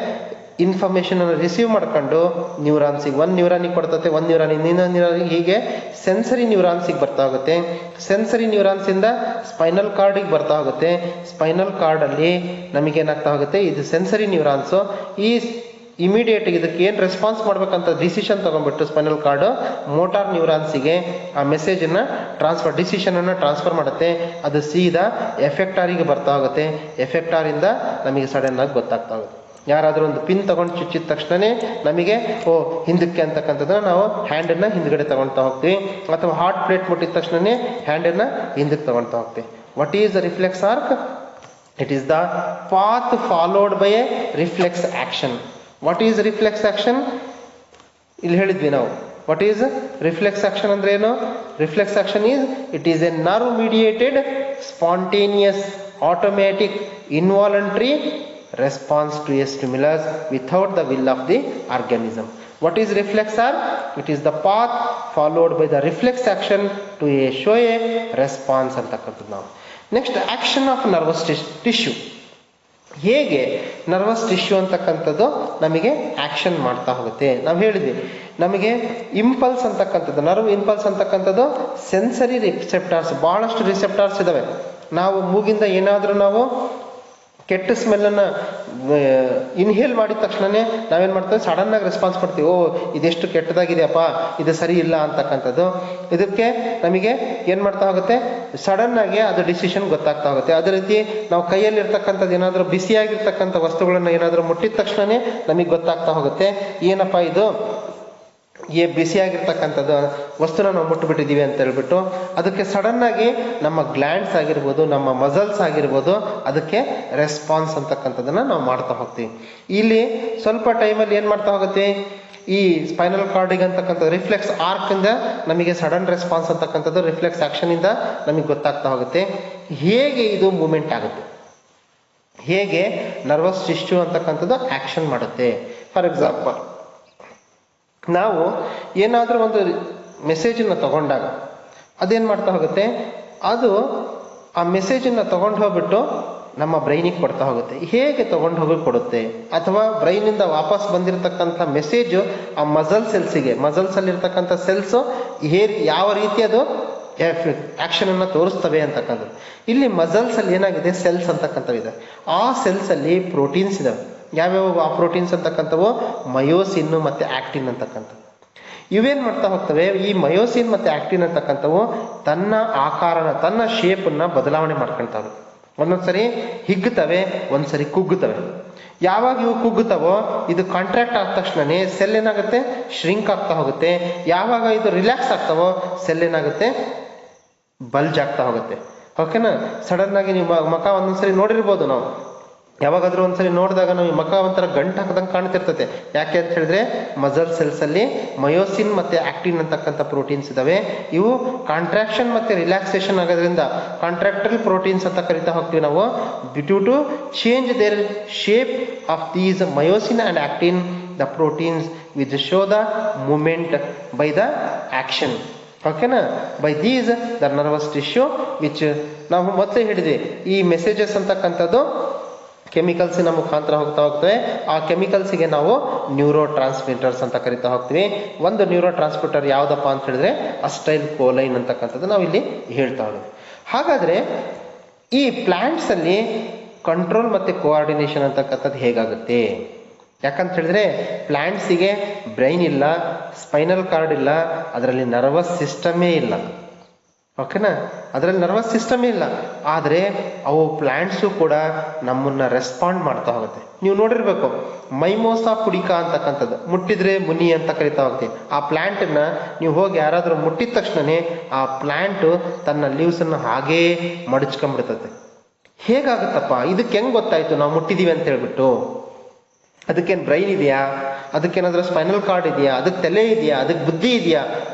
ಇನ್ಫಾರ್ಮೇಶನ್ ಅನ್ನು ರಿಸೀವ್ ಮಾಡ್ಕೊಂಡು ನ್ಯೂರಾನ್ಸಿಗೆ, ಒಂದು ನ್ಯೂರಾನಿಗೆ ಕೊಡ್ತತೆ, ಒಂದು ನ್ಯೂರಾನ್ ಇನ್ನೊಂದು ನ್ಯೂರಾನಿಗೆ, ಹೀಗೆ ಸೆನ್ಸರಿ ನ್ಯೂರಾನ್ಸಿಗೆ ಬರ್ತಾ ಹೋಗುತ್ತೆ. ಸೆನ್ಸರಿ ನ್ಯೂರಾನ್ಸಿಂದ ಸ್ಪೈನಲ್ ಕಾರ್ಡಿಗೆ ಬರ್ತಾ ಹೋಗುತ್ತೆ. ಸ್ಪೈನಲ್ ಕಾರ್ಡಲ್ಲಿ ನಮಗೇನಾಗ್ತಾ ಹೋಗುತ್ತೆ, ಇದು ಸೆನ್ಸರಿ ನ್ಯೂರಾನ್ಸು. ಈ ಇಮಿಡಿಯೇಟ್ ಇದಕ್ಕೆ ಏನು ರೆಸ್ಪಾನ್ಸ್ ಮಾಡ್ಬೇಕಂತ ಡಿಸಿಷನ್ ತಗೊಂಡ್ಬಿಟ್ಟು ಸ್ಪೈನಲ್ ಕಾರ್ಡ್ ಮೋಟಾರ್ ನ್ಯೂರಾನ್ಸಿಗೆ ಆ ಮೆಸೇಜನ್ನು ಡಿಸಿಷನ್ ಅನ್ನು ಟ್ರಾನ್ಸ್ಫರ್ ಮಾಡುತ್ತೆ. ಅದು ಸೀದಾ ಎಫೆಕ್ಟಾರಿಗೆ ಬರ್ತಾ ಹೋಗುತ್ತೆ. ಎಫೆಕ್ಟಾರಿಂದ ನಮಗೆ ಸಡನ್ ಆಗಿ ಗೊತ್ತಾಗ್ತಾ ಹೋಗುತ್ತೆ. ಯಾರಾದರೂ ಒಂದು ಪಿನ್ ತಗೊಂಡು ಚುಚ್ಚಿದ ತಕ್ಷಣನೇ ನಮಗೆ ಹಿಂದಕ್ಕೆ ಅಂತಕ್ಕಂಥದ್ದನ್ನ ನಾವು ಹ್ಯಾಂಡನ್ನು ಹಿಂದ್ಗಡೆ ತಗೊಳ್ತಾ ಹೋಗ್ತೀವಿ, ಅಥವಾ ಹಾರ್ಟ್ ಪ್ಲೇಟ್ ಮುಟ್ಟಿದ ತಕ್ಷಣನೇ ಹ್ಯಾಂಡನ್ನು ಹಿಂದಕ್ಕೆ ತಗೊಳ್ತಾ ಹೋಗ್ತೀವಿ. What is the reflex arc? It is the path followed by a reflex action. What is reflex action? ಇಲ್ಲಿ ಹೇಳಿದ್ವಿ ನಾವು. ವಾಟ್ ಈಸ್ ರಿಫ್ಲೆಕ್ಸ್ ಆಕ್ಷನ್ ಅಂದ್ರೆ ಏನು? Reflex action is it is a nerve mediated spontaneous automatic involuntary response to a stimulus without the will of the organism. What is reflex arc? It is the path followed by the reflex action to show a response ಅಂತಕ್ಕಂಥದ್ದು ನಾವು. Next action of nervous tissue. ಹೇಗೆ ನರ್ವಸ್ ಟಿಶ್ಯೂ ಅಂತಕ್ಕಂಥದ್ದು ನಮಗೆ ಆಕ್ಷನ್ ಮಾಡ್ತಾ ಹೋಗುತ್ತೆ. ನಾವು ಹೇಳಿದ್ವಿ ನಮಗೆ ಇಂಪಲ್ಸ್ ಅಂತಕ್ಕಂಥದ್ದು, ನರ್ವ್ ಇಂಪಲ್ಸ್ ಅಂತಕ್ಕಂಥದ್ದು ಸೆನ್ಸರಿ ರಿಸೆಪ್ಟಾರ್ಸ್, ಬಹಳಷ್ಟು ರಿಸೆಪ್ಟಾರ್ಸ್ ಇದಾವೆ. ನಾವು ಮೂಗಿಂದ ಏನಾದರೂ ನಾವು ಕೆಟ್ಟ ಸ್ಮೆಲ್ಲನ್ನು ಇನ್ಹೇಲ್ ಮಾಡಿದ ತಕ್ಷಣನೇ ನಾವೇನು ಮಾಡ್ತೇವೆ, ಸಡನ್ ಆಗಿ ರೆಸ್ಪಾನ್ಸ್ ಕೊಡ್ತೀವಿ. ಇದೆಷ್ಟು ಕೆಟ್ಟದಾಗಿದೆಯಪ್ಪ, ಇದು ಸರಿ ಇಲ್ಲ ಅಂತಕ್ಕಂಥದ್ದು. ಇದಕ್ಕೆ ನಮಗೆ ಏನು ಮಾಡ್ತಾ ಹೋಗುತ್ತೆ, ಸಡನ್ ಆಗಿ ಅದು ಡಿಸಿಷನ್ ಗೊತ್ತಾಗ್ತಾ ಹೋಗುತ್ತೆ. ಅದೇ ರೀತಿ ನಾವು ಕೈಯಲ್ಲಿ ಇರ್ತಕ್ಕಂಥದ್ದು ಏನಾದರೂ ಬಿಸಿಯಾಗಿರ್ತಕ್ಕಂಥ ವಸ್ತುಗಳನ್ನು ಏನಾದರೂ ಮುಟ್ಟಿದ ತಕ್ಷಣನೇ ನಮಗೆ ಗೊತ್ತಾಗ್ತಾ ಹೋಗುತ್ತೆ, ಏನಪ್ಪ ಇದು ಬಿಸಿಯಾಗಿರ್ತಕ್ಕಂಥದ್ದು ವಸ್ತುನ ನಾವು ಮುಟ್ಟುಬಿಟ್ಟಿದ್ದೀವಿ ಅಂತ ಹೇಳ್ಬಿಟ್ಟು ಅದಕ್ಕೆ ಸಡನ್ ಆಗಿ ನಮ್ಮ ಗ್ಲ್ಯಾಂಡ್ಸ್ ಆಗಿರ್ಬೋದು, ನಮ್ಮ ಮಸಲ್ಸ್ ಆಗಿರ್ಬೋದು, ಅದಕ್ಕೆ ರೆಸ್ಪಾನ್ಸ್ ಅಂತಕ್ಕಂಥದ್ದನ್ನ ನಾವು ಮಾಡ್ತಾ ಹೋಗ್ತೀವಿ. ಇಲ್ಲಿ ಸ್ವಲ್ಪ ಟೈಮಲ್ಲಿ ಏನು ಮಾಡ್ತಾ ಹೋಗುತ್ತೆ, ಈ ಸ್ಪೈನಲ್ ಕಾರ್ಡಿಗೆ ಅಂತಕ್ಕಂಥದ್ದು ರಿಫ್ಲೆಕ್ಸ್ ಆರ್ಕ್ ಇಂದ ನಮಗೆ ಸಡನ್ ರೆಸ್ಪಾನ್ಸ್ ಅಂತಕ್ಕಂಥದ್ದು ರಿಫ್ಲೆಕ್ಸ್ ಆಕ್ಷನ್ ಇಂದ ನಮಗೆ ಗೊತ್ತಾಗ್ತಾ ಹೋಗುತ್ತೆ ಹೇಗೆ ಇದು ಮೂವ್ಮೆಂಟ್ ಆಗುತ್ತೆ, ಹೇಗೆ ನರ್ವಸ್ ಟಿಶ್ಯೂ ಅಂತಕ್ಕಂಥದ್ದು ಆಕ್ಷನ್ ಮಾಡುತ್ತೆ. ಫಾರ್ ಎಕ್ಸಾಂಪಲ್, ನಾವು ಏನಾದರೂ ಒಂದು ಮೆಸೇಜನ್ನು ತಗೊಂಡಾಗ ಅದೇನು ಮಾಡ್ತಾ ಹೋಗುತ್ತೆ, ಅದು ಆ ಮೆಸೇಜನ್ನು ತಗೊಂಡು ಹೋಗ್ಬಿಟ್ಟು ನಮ್ಮ ಬ್ರೈನಿಗೆ ಕೊಡ್ತಾ ಹೋಗುತ್ತೆ. ಹೇಗೆ ತಗೊಂಡು ಹೋಗಿ ಕೊಡುತ್ತೆ, ಅಥವಾ ಬ್ರೈನಿಂದ ವಾಪಸ್ ಬಂದಿರತಕ್ಕಂಥ ಮೆಸೇಜು ಆ ಮಸಲ್ ಸೆಲ್ಸಿಗೆ, ಮಸಲ್ಸ್ ಅಲ್ಲಿರ್ತಕ್ಕಂಥ ಸೆಲ್ಸು ಯಾವ ರೀತಿ ಅದು ಆಕ್ಷನ್ ಅನ್ನ ತೋರಿಸ್ತವೆ ಅಂತಕ್ಕಂಥದ್ದು. ಇಲ್ಲಿ ಮಸಲ್ಸ್ ಅಲ್ಲಿ ಏನಾಗಿದೆ, ಸೆಲ್ಸ್ ಅಂತಕ್ಕಂಥವಿದೆ. ಆ ಸೆಲ್ಸ್ ಅಲ್ಲಿ ಪ್ರೋಟೀನ್ಸ್ ಇದಾವೆ. ಯಾವ್ಯಾವ ಆ ಪ್ರೋಟೀನ್ಸ್ ಅಂತಕ್ಕಂಥವು ಮಯೋಸಿನ್ ಮತ್ತೆ ಆಕ್ಟಿನ್ ಅಂತಕ್ಕಂಥವು. ಇವೇನ್ ಮಾಡ್ತಾ ಹೋಗ್ತವೆ, ಈ ಮಯೋಸಿನ್ ಮತ್ತೆ ಆಕ್ಟಿನ್ ಅಂತಕ್ಕಂಥವು ತನ್ನ ಆಕಾರನ, ತನ್ನ ಶೇಪನ್ನ ಬದಲಾವಣೆ ಮಾಡ್ಕೊಳ್ತಾವೆ. ಒಂದೊಂದ್ಸರಿ ಹಿಗ್ಗುತ್ತವೆ, ಒಂದ್ಸರಿ ಕುಗ್ಗುತ್ತವೆ. ಯಾವಾಗ ಇವು ಕುಗ್ಗುತ್ತವೋ ಇದು ಕಾಂಟ್ರಾಕ್ಟ್ ಆದ ತಕ್ಷಣನೇ ಸೆಲ್ ಏನಾಗುತ್ತೆ, ಶ್ರಿಂಕ್ ಆಗ್ತಾ ಹೋಗುತ್ತೆ. ಯಾವಾಗ ಇದು ರಿಲ್ಯಾಕ್ಸ್ ಆಗ್ತಾವೋ ಸೆಲ್ ಏನಾಗುತ್ತೆ, ಬಲ್ಜ್ ಆಗ್ತಾ ಹೋಗುತ್ತೆ. ಓಕೆನಾ. ಸಡನ್ ಆಗಿ ನೀವು ಮುಖ ಒಂದೊಂದ್ಸರಿ ನೋಡಿರ್ಬೋದು, ನಾವು ಯಾವಾಗಾದ್ರೂ ಒಂದ್ಸರಿ ನೋಡಿದಾಗ ನಾವು ಈ ಮುಖ ಒಂಥರ ಗಂಟು ಹಾಕದಂಗೆ ಕಾಣ್ತಿರ್ತದೆ. ಯಾಕೆ ಅಂತ ಹೇಳಿದ್ರೆ ಮಸಲ್ ಸೆಲ್ಸ್ ಅಲ್ಲಿ ಮಯೋಸಿನ್ ಮತ್ತೆ ಆಕ್ಟಿನ್ ಅಂತಕ್ಕಂಥ ಪ್ರೋಟೀನ್ಸ್ ಇದಾವೆ. ಇವು ಕಾಂಟ್ರಾಕ್ಷನ್ ಮತ್ತೆ ರಿಲ್ಯಾಕ್ಸೇಷನ್ ಆಗೋದ್ರಿಂದ ಕಾಂಟ್ರಾಕ್ಟಲ್ ಪ್ರೋಟೀನ್ಸ್ ಅಂತ ಕರಿತಾ ಹೋಗ್ತೀವಿ ನಾವು. Due to change their shape of these myosin and actin, the proteins which show the movement by the action. ಓಕೆನಾ. By these the nervous tissue which ನಾವು ಮೊದಲೇ ಹೇಳಿದ್ವಿ, ಈ ಮೆಸೇಜಸ್ ಅಂತಕ್ಕಂಥದ್ದು ಕೆಮಿಕಲ್ಸಿನ ಮುಖಾಂತರ ಹೋಗ್ತಾ ಹೋಗ್ತವೆ. ಆ ಕೆಮಿಕಲ್ಸಿಗೆ ನಾವು ನ್ಯೂರೋ ಟ್ರಾನ್ಸ್ಮಿಟರ್ಸ್ ಅಂತ ಕರಿತಾ ಹೋಗ್ತೀವಿ. ಒಂದು ನ್ಯೂರೋ ಟ್ರಾನ್ಸ್ಮಿಟರ್ ಯಾವುದಪ್ಪ ಅಂತ ಹೇಳಿದ್ರೆ ಅಸ್ಟೈಲ್ ಕೋಲೈನ್ ಅಂತಕ್ಕಂಥದ್ದು ನಾವು ಇಲ್ಲಿ ಹೇಳ್ತಾ ಹೋಗ್ತೀವಿ. ಹಾಗಾದ್ರೆ ಈ ಪ್ಲಾಂಟ್ಸ್ ಅಲ್ಲಿ ಕಂಟ್ರೋಲ್ ಮತ್ತೆ ಕೋಆರ್ಡಿನೇಷನ್ ಅಂತಕ್ಕಂಥದ್ದು ಹೇಗಾಗುತ್ತೆ? ಯಾಕಂತ ಹೇಳಿದ್ರೆ ಪ್ಲಾಂಟ್ಸಿಗೆ ಬ್ರೈನ್ ಇಲ್ಲ, ಸ್ಪೈನಲ್ ಕಾರ್ಡ್ ಇಲ್ಲ, ಅದರಲ್ಲಿ ನರ್ವಸ್ ಸಿಸ್ಟಮೇ ಇಲ್ಲ. ಓಕೆನಾ. ಅದರಲ್ಲಿ ನರ್ವಸ್ ಸಿಸ್ಟಮೇ ಇಲ್ಲ. ಆದರೆ ಅವು ಪ್ಲಾಂಟ್ಸು ಕೂಡ ನಮ್ಮನ್ನ ರೆಸ್ಪಾಂಡ್ ಮಾಡ್ತಾ ಹೋಗುತ್ತೆ. ನೀವು ನೋಡಿರ್ಬೇಕು, ಮೈಮೋಸಾ ಪುಡಿಕಾ ಅಂತಕ್ಕಂಥದ್ದು, ಮುಟ್ಟಿದ್ರೆ ಮುನಿ ಅಂತ ಕರಿತಾ ಹೋಗ್ತೀವಿ. ಆ ಪ್ಲಾಂಟನ್ನ ನೀವು ಹೋಗಿ ಯಾರಾದರೂ ಮುಟ್ಟಿದ ತಕ್ಷಣನೇ ಆ ಪ್ಲಾಂಟ್ ತನ್ನ ಲೀವ್ಸ್ ಅನ್ನು ಹಾಗೇ ಮಡಚ್ಕೊಂಡ್ಬಿಡ್ತದೆ. ಹೇಗಾಗುತ್ತಪ್ಪ, ಇದಕ್ಕೆ ಹೆಂಗ್ ಗೊತ್ತಾಯ್ತು ನಾವು ಮುಟ್ಟಿದೀವಿ ಅಂತ ಹೇಳ್ಬಿಟ್ಟು? ಅದಕ್ಕೇನು ಬ್ರೈನ್ ಇದೆಯಾ, ಅದಕ್ಕೇನಾದ್ರೂ ಸ್ಪೈನಲ್ ಕಾರ್ಡ್ ಇದೆಯಾ, ಅದಕ್ಕೆ ತಲೆ ಇದೆಯಾ, ಅದಕ್ಕೆ ಬುದ್ಧಿ ಇದೆಯಾ?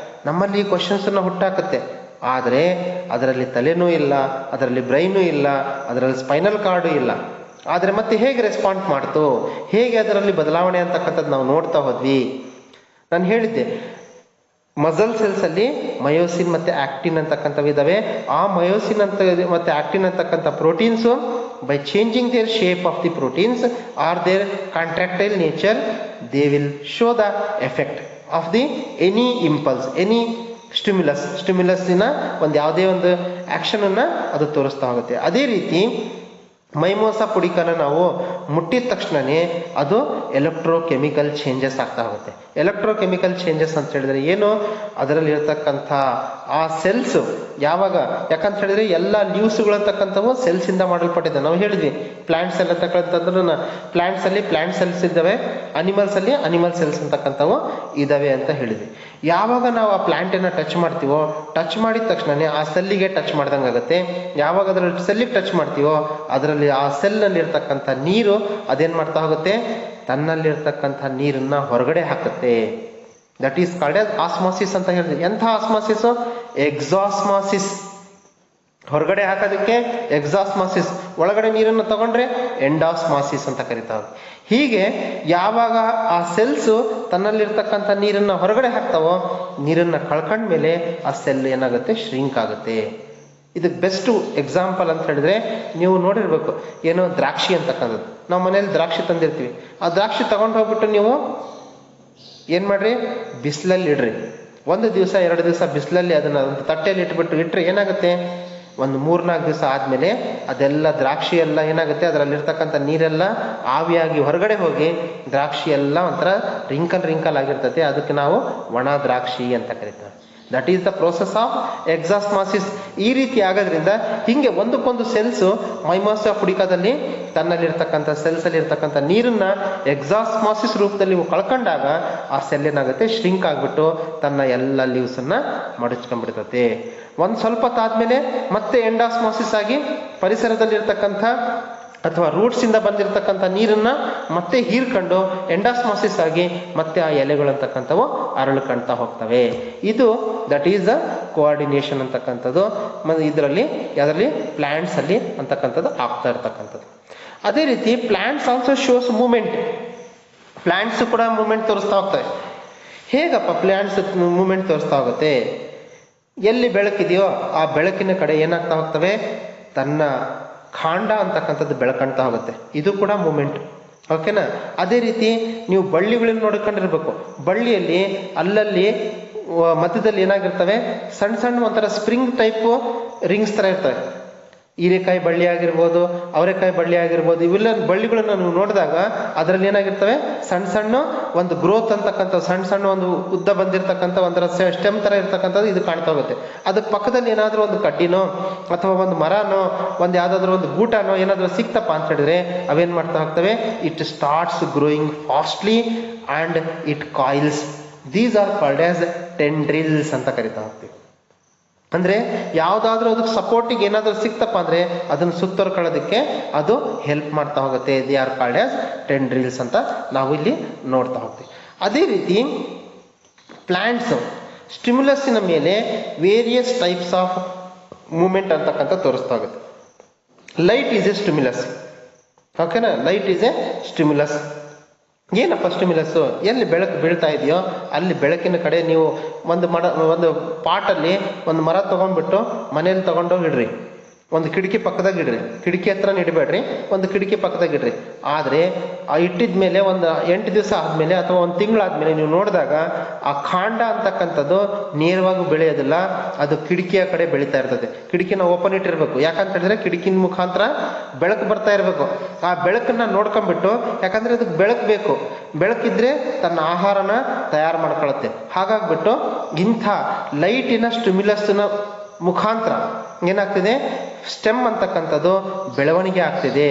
ನಮ್ಮಲ್ಲಿ ಕ್ವಶನ್ಸ್ ಅನ್ನ ಹುಟ್ಟಾಕತ್ತೆ. ಆದರೆ ಅದರಲ್ಲಿ ತಲೆನೂ ಇಲ್ಲ, ಅದರಲ್ಲಿ ಬ್ರೈನೂ ಇಲ್ಲ, ಅದರಲ್ಲಿ ಸ್ಪೈನಲ್ ಕಾರ್ಡು ಇಲ್ಲ. ಆದರೆ ಮತ್ತೆ ಹೇಗೆ ರೆಸ್ಪಾಂಡ್ ಮಾಡ್ತು, ಹೇಗೆ ಅದರಲ್ಲಿ ಬದಲಾವಣೆ ಅಂತಕ್ಕಂಥದ್ದು ನಾವು ನೋಡ್ತಾ ಹೋದ್ವಿ. ನಾನು ಹೇಳಿದ್ದೆ, ಮಸಲ್ ಸೆಲ್ಸ್ ಅಲ್ಲಿ ಮಯೋಸಿನ್ ಮತ್ತೆ ಆಕ್ಟಿನ್ ಅಂತಕ್ಕಂಥವು ಇದಾವೆ. ಆ ಮಯೋಸಿನ್ ಅಂತ ಮತ್ತೆ ಆಕ್ಟಿನ್ ಅಂತಕ್ಕಂಥ proteins by changing their shape of the proteins or their contractile nature, they will show the effect of the any impulse, any stimulus ಇನ ಒಂದು ಯಾವುದೇ ಒಂದು ಆಕ್ಷನ್ ಅನ್ನ ಅದು ತೋರಿಸ್ತಾ ಹೋಗುತ್ತೆ. ಅದೇ ರೀತಿ ಮೈಮೋಸಾ ಪುಡಿಕನ ನಾವು ಮುಟ್ಟಿದ ತಕ್ಷಣನೇ ಅದು ಎಲೆಕ್ಟ್ರೋಕೆಮಿಕಲ್ ಚೇಂಜಸ್ ಆಗ್ತಾ ಹೋಗುತ್ತೆ. ಎಲೆಕ್ಟ್ರೋಕೆಮಿಕಲ್ ಚೇಂಜಸ್ ಅಂತ ಹೇಳಿದ್ರೆ ಏನು, ಅದರಲ್ಲಿ ಇರತಕ್ಕಂಥ ಆ ಸೆಲ್ಸ್ ಯಾವಾಗ, ಯಾಕಂತ ಹೇಳಿದ್ರೆ ಎಲ್ಲ ಲೀವ್ಸ್ಗಳು ಅಂತಕ್ಕಂಥವು ಸೆಲ್ಸ್ ಇಂದ ಮಾಡಲ್ಪಟ್ಟಿದೆ. ನಾವು ಹೇಳಿದ್ವಿ ಪ್ಲಾಂಟ್ಸ್ ಎಲ್ಲ ಅಂತಕ್ಕಂಥದ್ದು, ಪ್ಲಾಂಟ್ಸ್ ಅಲ್ಲಿ ಪ್ಲಾಂಟ್ ಸೆಲ್ಸ್ ಇದ್ದಾವೆ, ಅನಿಮಲ್ಸ್ ಅಲ್ಲಿ ಅನಿಮಲ್ ಸೆಲ್ಸ್ ಅಂತಕ್ಕಂಥವು ಇದಾವೆ ಅಂತ ಹೇಳಿದ್ವಿ. ಯಾವಾಗ ನಾವು ಆ ಪ್ಲಾಂಟ್ ಅನ್ನ ಟಚ್ ಮಾಡ್ತೀವೋ, ಟಚ್ ಮಾಡಿದ ತಕ್ಷಣನೇ ಆ ಸೆಲ್ಲಿಗೆ ಟಚ್ ಮಾಡ್ದಂಗೆ ಆಗುತ್ತೆ. ಯಾವಾಗ ಅದರಲ್ಲಿ ಸೆಲ್ಲಿಗೆ ಟಚ್ ಮಾಡ್ತೀವೋ ಅದರಲ್ಲಿ ಆ ಸೆಲ್ ನಲ್ಲಿ ಇರ್ತಕ್ಕಂಥ ನೀರು ಅದೇನ್ ಮಾಡ್ತಾ ಹೋಗುತ್ತೆ, ತನ್ನಲ್ಲಿರ್ತಕ್ಕಂಥ ನೀರನ್ನ ಹೊರಗಡೆ ಹಾಕುತ್ತೆ. That is called as osmosis ಅಂತ ಹೇಳ್ತೀವಿ. ಎಂಥ ಆಸ್ಮಾಸಿಸ್? ಎಕ್ಸಾಸ್ಮಾಸಿಸ್. ಹೊರಗಡೆ ಹಾಕೋದಕ್ಕೆ ಎಕ್ಸಾಸ್ಮಾಸಿಸ್, ಒಳಗಡೆ ನೀರನ್ನು ತಗೊಂಡ್ರೆ ಎಂಡಾಸ್ಮಾಸಿಸ್ ಅಂತ ಕರಿತಾವೆ. ಹೀಗೆ ಯಾವಾಗ ಆ ಸೆಲ್ಸ್ ತನ್ನಲ್ಲಿರ್ತಕ್ಕಂಥ ನೀರನ್ನ ಹೊರಗಡೆ ಹಾಕ್ತಾವೋ, ನೀರನ್ನ ಕಳ್ಕೊಂಡ್ಮೇಲೆ ಆ ಸೆಲ್ ಏನಾಗುತ್ತೆ, ಶ್ರಿಂಕ್ ಆಗುತ್ತೆ. ಇದಕ್ಕೆ ಬೆಸ್ಟ್ ಎಕ್ಸಾಂಪಲ್ ಅಂತ ಹೇಳಿದ್ರೆ ನೀವು ನೋಡಿರ್ಬೇಕು, ಏನೋ ದ್ರಾಕ್ಷಿ ಅಂತಕ್ಕಂಥದ್ದು. ನಾವು ಮನೇಲಿ ದ್ರಾಕ್ಷಿ ತಂದಿರ್ತೀವಿ. ಆ ದ್ರಾಕ್ಷಿ ತಗೊಂಡು ಹೋಗ್ಬಿಟ್ಟು ನೀವು ಏನ್ ಮಾಡ್ರಿ, ಬಿಸಿಲಲ್ಲಿ ಇಡ್ರಿ. 1 ದಿವಸ 2 ದಿವಸ ಬಿಸಿಲಲ್ಲಿ ಅದನ್ನ ಒಂದು ತಟ್ಟೆಯಲ್ಲಿ ಇಟ್ರೆ ಏನಾಗುತ್ತೆ, ಒಂದು 3-4 ದಿವಸ ಆದ್ಮೇಲೆ ಅದೆಲ್ಲ ದ್ರಾಕ್ಷಿ ಎಲ್ಲ ಏನಾಗುತ್ತೆ, ಅದರಲ್ಲಿರ್ತಕ್ಕಂಥ ನೀರೆಲ್ಲ ಆವಿಯಾಗಿ ಹೊರಗಡೆ ಹೋಗಿ ದ್ರಾಕ್ಷಿ ಎಲ್ಲ ಒಂಥರ ರಿಂಕಲ್ ಆಗಿರ್ತದೆ. ಅದಕ್ಕೆ ನಾವು ಒಣ ದ್ರಾಕ್ಷಿ ಅಂತ ಕರಿತೇವೆ. That is the process of exosmosis. ಈ ರೀತಿ ಆಗೋದ್ರಿಂದ ಹಿಂಗೆ ಒಂದಕ್ಕೊಂದು ಸೆಲ್ಸ್ ಮೈಮೋಸಾ ಪುಡಿಕದಲ್ಲಿ ತನ್ನಲ್ಲಿರ್ತಕ್ಕಂಥ ಸೆಲ್ಸ್ ಅಲ್ಲಿ ಇರ್ತಕ್ಕಂಥ ನೀರನ್ನ ಎಕ್ಸಾಸ್ಮಾಸಿಸ್ ರೂಪದಲ್ಲಿ ಕಳ್ಕೊಂಡಾಗ ಆ ಸೆಲ್ ಏನಾಗುತ್ತೆ, ಶ್ರಿಂಕ್ ಆಗ್ಬಿಟ್ಟು ತನ್ನ ಎಲ್ಲ ಲೀವ್ಸ್ ಅನ್ನ ಮಡಚ್ಕೊಂಡ್ಬಿಡ್ತದೆ. ಒಂದ್ ಸ್ವಲ್ಪ ತಾದ್ಮೇಲೆ ಮತ್ತೆ ಎಂಡಾಸ್ಮಾಸಿಸ್ ಆಗಿ ಪರಿಸರದಲ್ಲಿ ಇರ್ತಕ್ಕಂಥ ಅಥವಾ ರೂಟ್ಸ್ ಇಂದ ಬಂದಿರತಕ್ಕಂಥ ನೀರನ್ನ ಮತ್ತೆ ಹೀರ್ಕೊಂಡು ಎಂಡಾಸ್ಮಾಸಿಸ್ ಆಗಿ ಮತ್ತೆ ಆ ಎಲೆಗಳು ಅಂತಕ್ಕಂಥವು ಅರಳ್ಕೊಳ್ತಾ ಹೋಗ್ತವೆ. ಇದು ದಟ್ ಈಸ್ ದ ಕೋಆರ್ಡಿನೇಷನ್ ಅಂತಕ್ಕಂಥದ್ದು. ಇದರಲ್ಲಿ ಪ್ಲಾಂಟ್ಸ್ ಅಲ್ಲಿ ಅಂತಕ್ಕಂಥದ್ದು ಆಗ್ತಾ ಇರ್ತಕ್ಕಂಥದ್ದು. ಅದೇ ರೀತಿ plants also shows movement. Plants ಕೂಡ ಮೂಮೆಂಟ್ ತೋರಿಸ್ತಾ ಹೋಗ್ತವೆ. ಹೇಗಪ್ಪ ಪ್ಲಾಂಟ್ಸ್ ಮೂಮೆಂಟ್ ತೋರಿಸ್ತಾ ಹೋಗುತ್ತೆ? ಎಲ್ಲಿ ಬೆಳಕಿದೆಯೋ ಆ ಬೆಳಕಿನ ಕಡೆ ಏನಾಗ್ತಾ ಹೋಗ್ತವೆ, ತನ್ನ ಕಾಂಡ ಅಂತಕ್ಕಂಥದ್ದು ಬೆಳಕಂತಾ ಹೋಗುತ್ತೆ. ಇದು ಕೂಡ ಮೂಮೆಂಟ್. ಓಕೆನಾ? ಅದೇ ರೀತಿ ನೀವು ಬಳ್ಳಿಗಳನ್ನ ನೋಡ್ಕೊಂಡಿರ್ಬೇಕು. ಬಳ್ಳಿಯಲ್ಲಿ ಅಲ್ಲಲ್ಲಿ ಮಧ್ಯದಲ್ಲಿ ಏನಾಗಿರ್ತವೆ, ಸಣ್ಣ ಸಣ್ಣ ಒಂಥರ ಸ್ಪ್ರಿಂಗ್ ಟೈಪ್ ರಿಂಗ್ಸ್ ತರ ಇರ್ತವೆ. ಹೀರೆಕಾಯಿ ಬಳ್ಳಿ ಆಗಿರ್ಬೋದು, ಅವರೆಕಾಯಿ ಬಳ್ಳಿ ಆಗಿರ್ಬೋದು, ಇವೆಲ್ಲ ಬಳ್ಳಿಗಳನ್ನ ನೀವು ನೋಡಿದಾಗ ಅದರಲ್ಲಿ ಏನಾಗಿರ್ತವೆ, ಸಣ್ಣ ಸಣ್ಣ ಒಂದು ಗ್ರೋತ್ ಅಂತಕ್ಕಂಥ ಸಣ್ಣ ಸಣ್ಣ ಒಂದು ಉದ್ದ ಬಂದಿರತಕ್ಕಂಥ ಒಂಥರ ಸ್ಟೆಮ್ ತರ ಇರ್ತಕ್ಕಂಥದ್ದು ಇದು ಕಾಣ್ತಾ ಹೋಗುತ್ತೆ. ಅದಕ್ಕೆ ಪಕ್ಕದಲ್ಲಿ ಏನಾದ್ರೂ ಒಂದು ಕಡ್ಡಿನೋ ಅಥವಾ ಒಂದು ಮರನೋ ಒಂದು ಯಾವ್ದಾದ್ರು ಒಂದು ಗೂಟನೋ ಏನಾದ್ರೂ ಸಿಕ್ತಪ್ಪ ಅಂತ ಹೇಳಿದ್ರೆ ಅವೇನ್ ಮಾಡ್ತಾ ಹೋಗ್ತವೆ, it starts growing fastly and it coils. These are called as tendrils ಅಂತ ಕರಿತಾ ಹೋಗ್ತೀವಿ. ಅಂದ್ರೆ ಯಾವ್ದಾದ್ರೂ ಅದಕ್ಕೆ ಸಪೋರ್ಟಿಗೆ ಏನಾದ್ರೂ ಸಿಕ್ತಪ್ಪ ಅಂದ್ರೆ ಅದನ್ನ ಸುತ್ತರ್ಕೊಳ್ಳೋದಕ್ಕೆ ಅದು ಹೆಲ್ಪ್ ಮಾಡ್ತಾ ಹೋಗುತ್ತೆ. They are called as tendrils ಅಂತ ನಾವು ಇಲ್ಲಿ ನೋಡ್ತಾ ಹೋಗ್ತೀವಿ. ಅದೇ ರೀತಿ ಪ್ಲಾಂಟ್ಸ್ ಸ್ಟಿಮ್ಯುಲಸ್ಸಿನ ಮೇಲೆ ವೇರಿಯಸ್ ಟೈಪ್ಸ್ ಆಫ್ ಮೂವ್ಮೆಂಟ್ ಅಂತಕ್ಕಂಥ ತೋರಿಸ್ತಾ ಹೋಗುತ್ತೆ. Light is a stimulus. ಓಕೆನಾ? Light is a stimulus. ಏನಪ್ಪ ಸ್ಟಿಮ್ಯುಲಸ್? ಎಲ್ಲಿ ಬೆಳಕು ಬೀಳ್ತಾ ಇದೆಯೋ ಅಲ್ಲಿ ಬೆಳಕಿನ ಕಡೆ ನೀವು ಒಂದು ಪಾಟಲ್ಲಿ ಒಂದು ಮರ ತಗೊಂಡ್ಬಿಟ್ಟು ಮನೇಲಿ ತಗೊಂಡೋಗಿಡ್ರಿ, ಒಂದು ಕಿಟಕಿ ಪಕ್ಕದಾಗ ಇಡ್ರಿ. ಕಿಟಕಿ ಹತ್ರ ಇಡಬೇಡ್ರಿ, ಒಂದು ಕಿಟಕಿ ಪಕ್ಕದಾಗ ಇಡ್ರಿ. ಆದ್ರೆ ಆ ಇಟ್ಟಿದ್ಮೇಲೆ ಒಂದು 8 ದಿವಸ ಆದ್ಮೇಲೆ ಅಥವಾ ಒಂದು ತಿಂಗಳಾದ್ಮೇಲೆ ನೀವು ನೋಡಿದಾಗ ಆ ಕಾಂಡ ಅಂತಕ್ಕಂಥದ್ದು ನೇರವಾಗಿ ಬೆಳೆಯೋದಿಲ್ಲ, ಅದು ಕಿಟಕಿಯ ಕಡೆ ಬೆಳೀತಾ ಇರ್ತದೆ. ಕಿಟಕಿನ ಓಪನ್ ಇಟ್ಟಿರ್ಬೇಕು. ಯಾಕಂತ ಹೇಳಿದ್ರೆ ಕಿಟಕಿನ ಮುಖಾಂತರ ಬೆಳಕು ಬರ್ತಾ ಇರಬೇಕು. ಆ ಬೆಳಕನ್ನ ನೋಡ್ಕೊಂಡ್ಬಿಟ್ಟು, ಯಾಕಂದ್ರೆ ಅದಕ್ಕೆ ಬೆಳಕು ಬೇಕು, ಬೆಳಕಿದ್ರೆ ತನ್ನ ಆಹಾರನ ತಯಾರು ಮಾಡ್ಕೊಳತ್ತೆ. ಹಾಗಾಗ್ಬಿಟ್ಟು ಇಂಥ ಲೈಟಿನ ಸ್ಟಿಮ್ಯುಲಸ್ನ ಮುಖಾಂತರ ಏನಾಗ್ತಿದೆ, ಸ್ಟೆಮ್ ಅಂತಕ್ಕಂಥದ್ದು ಬೆಳವಣಿಗೆ ಆಗ್ತಿದೆ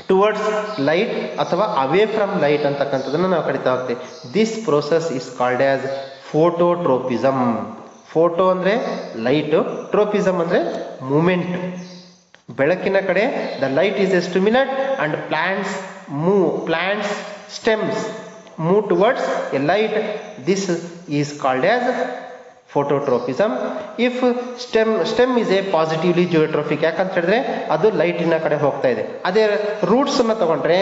ಟುವರ್ಡ್ಸ್ ಲೈಟ್ ಅಥವಾ ಅವೇ ಫ್ರಮ್ ಲೈಟ್ ಅಂತಕ್ಕಂಥದ್ದನ್ನ ನಾವು ಕರಿತಾ ಹೋಗ್ತೀವಿ. This process is called as phototropism. Photo ಅಂದ್ರೆ ಲೈಟ್, ಟ್ರೋಪಿಸಮ್ ಅಂದ್ರೆ ಮೂಮೆಂಟ್. ಬೆಳಕಿನ ಕಡೆ the light is a stimulant and plants stems move towards a light. This is called as phototropism. If stem is a positively geotrophic, ಯಾಕಂತ ಹೇಳಿದ್ರೆ ಅದು ಲೈಟಿನ ಕಡೆ ಹೋಗ್ತಾ ಇದೆ. ಅದೇ ರೂಟ್ಸ್ ಅನ್ನ ತಗೊಂಡ್ರೆ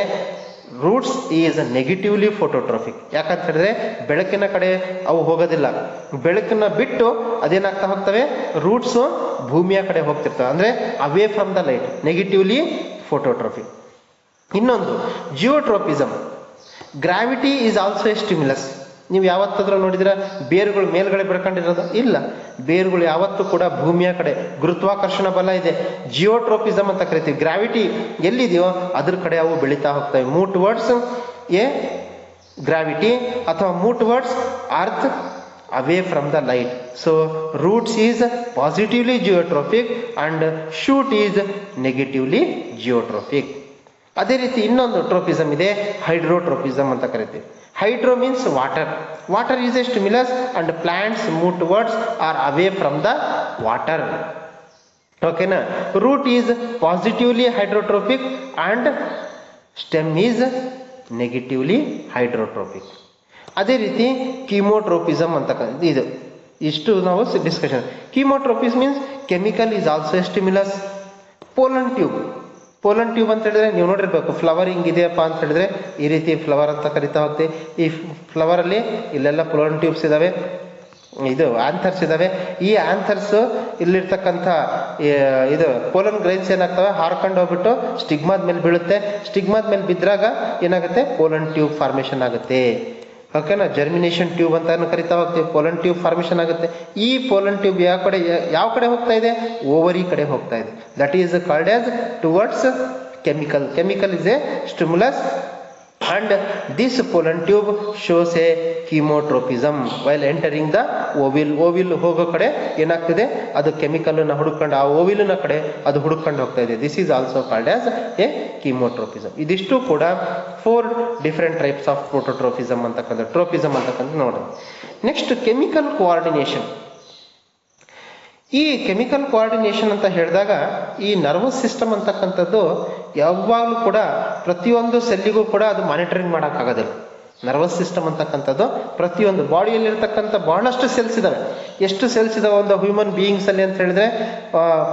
ರೂಟ್ಸ್ ಈಸ್ ನೆಗೆಟಿವ್ಲಿ ಫೋಟೋಟ್ರೋಫಿಕ್. ಯಾಕಂತ ಹೇಳಿದ್ರೆ ಬೆಳಕಿನ ಕಡೆ ಅವು ಹೋಗೋದಿಲ್ಲ, ಬೆಳಕನ್ನ ಬಿಟ್ಟು ಅದೇನಾಗ್ತಾ ಹೋಗ್ತವೆ, ರೂಟ್ಸ್ ಭೂಮಿಯ ಕಡೆ ಹೋಗ್ತಿರ್ತವೆ. ಅಂದ್ರೆ ಅವೇ from the light, negatively phototrophic. ಇನ್ನೊಂದು geotropism. Gravity is also a stimulus. ನೀವು ಯಾವತ್ತಾದ್ರೂ ನೋಡಿದ್ರೆ ಬೇರುಗಳು ಮೇಲ್ಗಡೆ ಬೆಳ್ಕೊಂಡಿರೋದು ಇಲ್ಲ, ಬೇರುಗಳು ಯಾವತ್ತೂ ಕೂಡ ಭೂಮಿಯ ಕಡೆ, ಗುರುತ್ವಾಕರ್ಷಣ ಬಲ ಇದೆ, ಜಿಯೋಟ್ರೋಪಿಸಮ್ ಅಂತ ಕರಿತೀವಿ. ಗ್ರಾವಿಟಿ ಎಲ್ಲಿದೆಯೋ ಅದ್ರ ಕಡೆ ಅವು ಬೆಳೀತಾ ಹೋಗ್ತವೆ. ಮೂವ್ ಟುವರ್ಡ್ಸ್ ಎ ಗ್ರಾವಿಟಿ ಅಥವಾ move towards earth away from the light. So roots is positively geotrophic and shoot is negatively geotrophic. ಅದೇ ರೀತಿ ಇನ್ನೊಂದು ಟ್ರೋಪಿಸಮ್ ಇದೆ, ಹೈಡ್ರೋಟ್ರೋಪಿಸಮ್ ಅಂತ ಕರಿತೀವಿ. Hydro means water. Water is a stimulus and plants move towards or away from the water. ಓಕೆನಾ? Root is positively hydrotropic and stem is negatively hydrotropic. ಅದೇ ರೀತಿ ಕೀಮೋಟ್ರೋಪಿಸಮ್ ಅಂತ ಇದು ಇಷ್ಟು ನಾವು discussion. Chemotropism means chemical is also a stimulus. Pollen tube ಅಂತ ಹೇಳಿದ್ರೆ ನೀವು ನೋಡಿರ್ಬೇಕು, ಫ್ಲವರ್ ಹಿಂಗಿದೆಯಪ್ಪ ಅಂತ ಹೇಳಿದ್ರೆ ಈ ರೀತಿ ಫ್ಲವರ್ ಅಂತ ಕರಿತಾ ಹೋಗ್ತೀವಿ. ಈ ಫ್ಲವರ್ ಅಲ್ಲಿ ಇಲ್ಲೆಲ್ಲ ಪೋಲನ್ ಟ್ಯೂಬ್ಸ್ ಇದಾವೆ, ಇದು ಆಂಥರ್ಸ್ ಇದಾವೆ. ಈ ಆಂಥರ್ಸ್ ಇಲ್ಲಿರ್ತಕ್ಕಂಥ ಇದು ಪೋಲನ್ ಗ್ರೈನ್ಸ್ ಏನಾಗ್ತವೆ, ಹಾರ್ಕೊಂಡು ಹೋಗ್ಬಿಟ್ಟು ಸ್ಟಿಗ್ಮಾದ ಮೇಲೆ ಬೀಳುತ್ತೆ. ಸ್ಟಿಗ್ಮಾದ ಮೇಲೆ ಬಿದ್ದಾಗ ಏನಾಗುತ್ತೆ, ಪೋಲನ್ ಟ್ಯೂಬ್ ಫಾರ್ಮೇಶನ್ ಆಗುತ್ತೆ. ಓಕೆನಾ? ಜರ್ಮಿನೇಷನ್ ಟ್ಯೂಬ್ ಅಂತ ಕರಿತಾ ಹೋಗ್ತೀವಿ. ಪೋಲನ್ ಟ್ಯೂಬ್ ಫಾರ್ಮೇಶನ್ ಆಗುತ್ತೆ. ಈ ಪೋಲನ್ ಟ್ಯೂಬ್ ಯಾವ ಕಡೆ ಹೋಗ್ತಾ ಇದೆ, ಓವರಿ ಕಡೆ ಹೋಗ್ತಾ ಇದೆ. That is called as towards chemical. Chemical is A stimulus and this pollen tube shows a chemotropism while entering the ovule. ಹೋಗೋ ಕಡೆ ಏನಾಗ್ತಿದೆ, ಅದು ಕೆಮಿಕಲ್ ನ ಹುಡುಕೊಂಡು ಆ ಓವಿಲ್ನ ಕಡೆ ಅದು ಹುಡುಕೊಂಡು ಹೋಗ್ತಾ ಇದೆ. This is also called as a chemotropism. ಇದಿಷ್ಟು ಕೂಡ 4 ಡಿಫರೆಂಟ್ ಟೈಪ್ಸ್ ಆಫ್ ಫೋಟೋಟ್ರೋಪಿಸಮ್ ಅಂತಕ್ಕಂಥ ಟ್ರೋಪಿಸಮ್ ಅಂತಕ್ಕಂಥ ನೋಡೋಣ. Next chemical coordination. ಈ ಕೆಮಿಕಲ್ ಕೋಆರ್ಡಿನೇಷನ್ ಅಂತ ಹೇಳಿದಾಗ ಈ ನರ್ವಸ್ ಸಿಸ್ಟಮ್ ಅಂತಕ್ಕಂಥದ್ದು ಯಾವಾಗಲೂ ಕೂಡ ಪ್ರತಿಯೊಂದು ಸೆಲ್ಲಿಗೂ ಕೂಡ ಅದು ಮಾನಿಟರಿಂಗ್ ಮಾಡೋಕ್ಕಾಗೋದಿಲ್ಲ. ನರ್ವಸ್ ಸಿಸ್ಟಮ್ ಅಂತಕ್ಕಂಥದ್ದು ಪ್ರತಿಯೊಂದು ಬಾಡಿಯಲ್ಲಿರ್ತಕ್ಕಂಥ ಬಹಳಷ್ಟು ಸೆಲ್ಸ್ ಇದಾವೆ. ಎಷ್ಟು ಸೆಲ್ಸ್ ಇದಾವೆ ಒಂದು ಹ್ಯೂಮನ್ ಬೀಯಿಂಗ್ಸ್ ಅಲ್ಲಿ ಅಂತ ಹೇಳಿದ್ರೆ,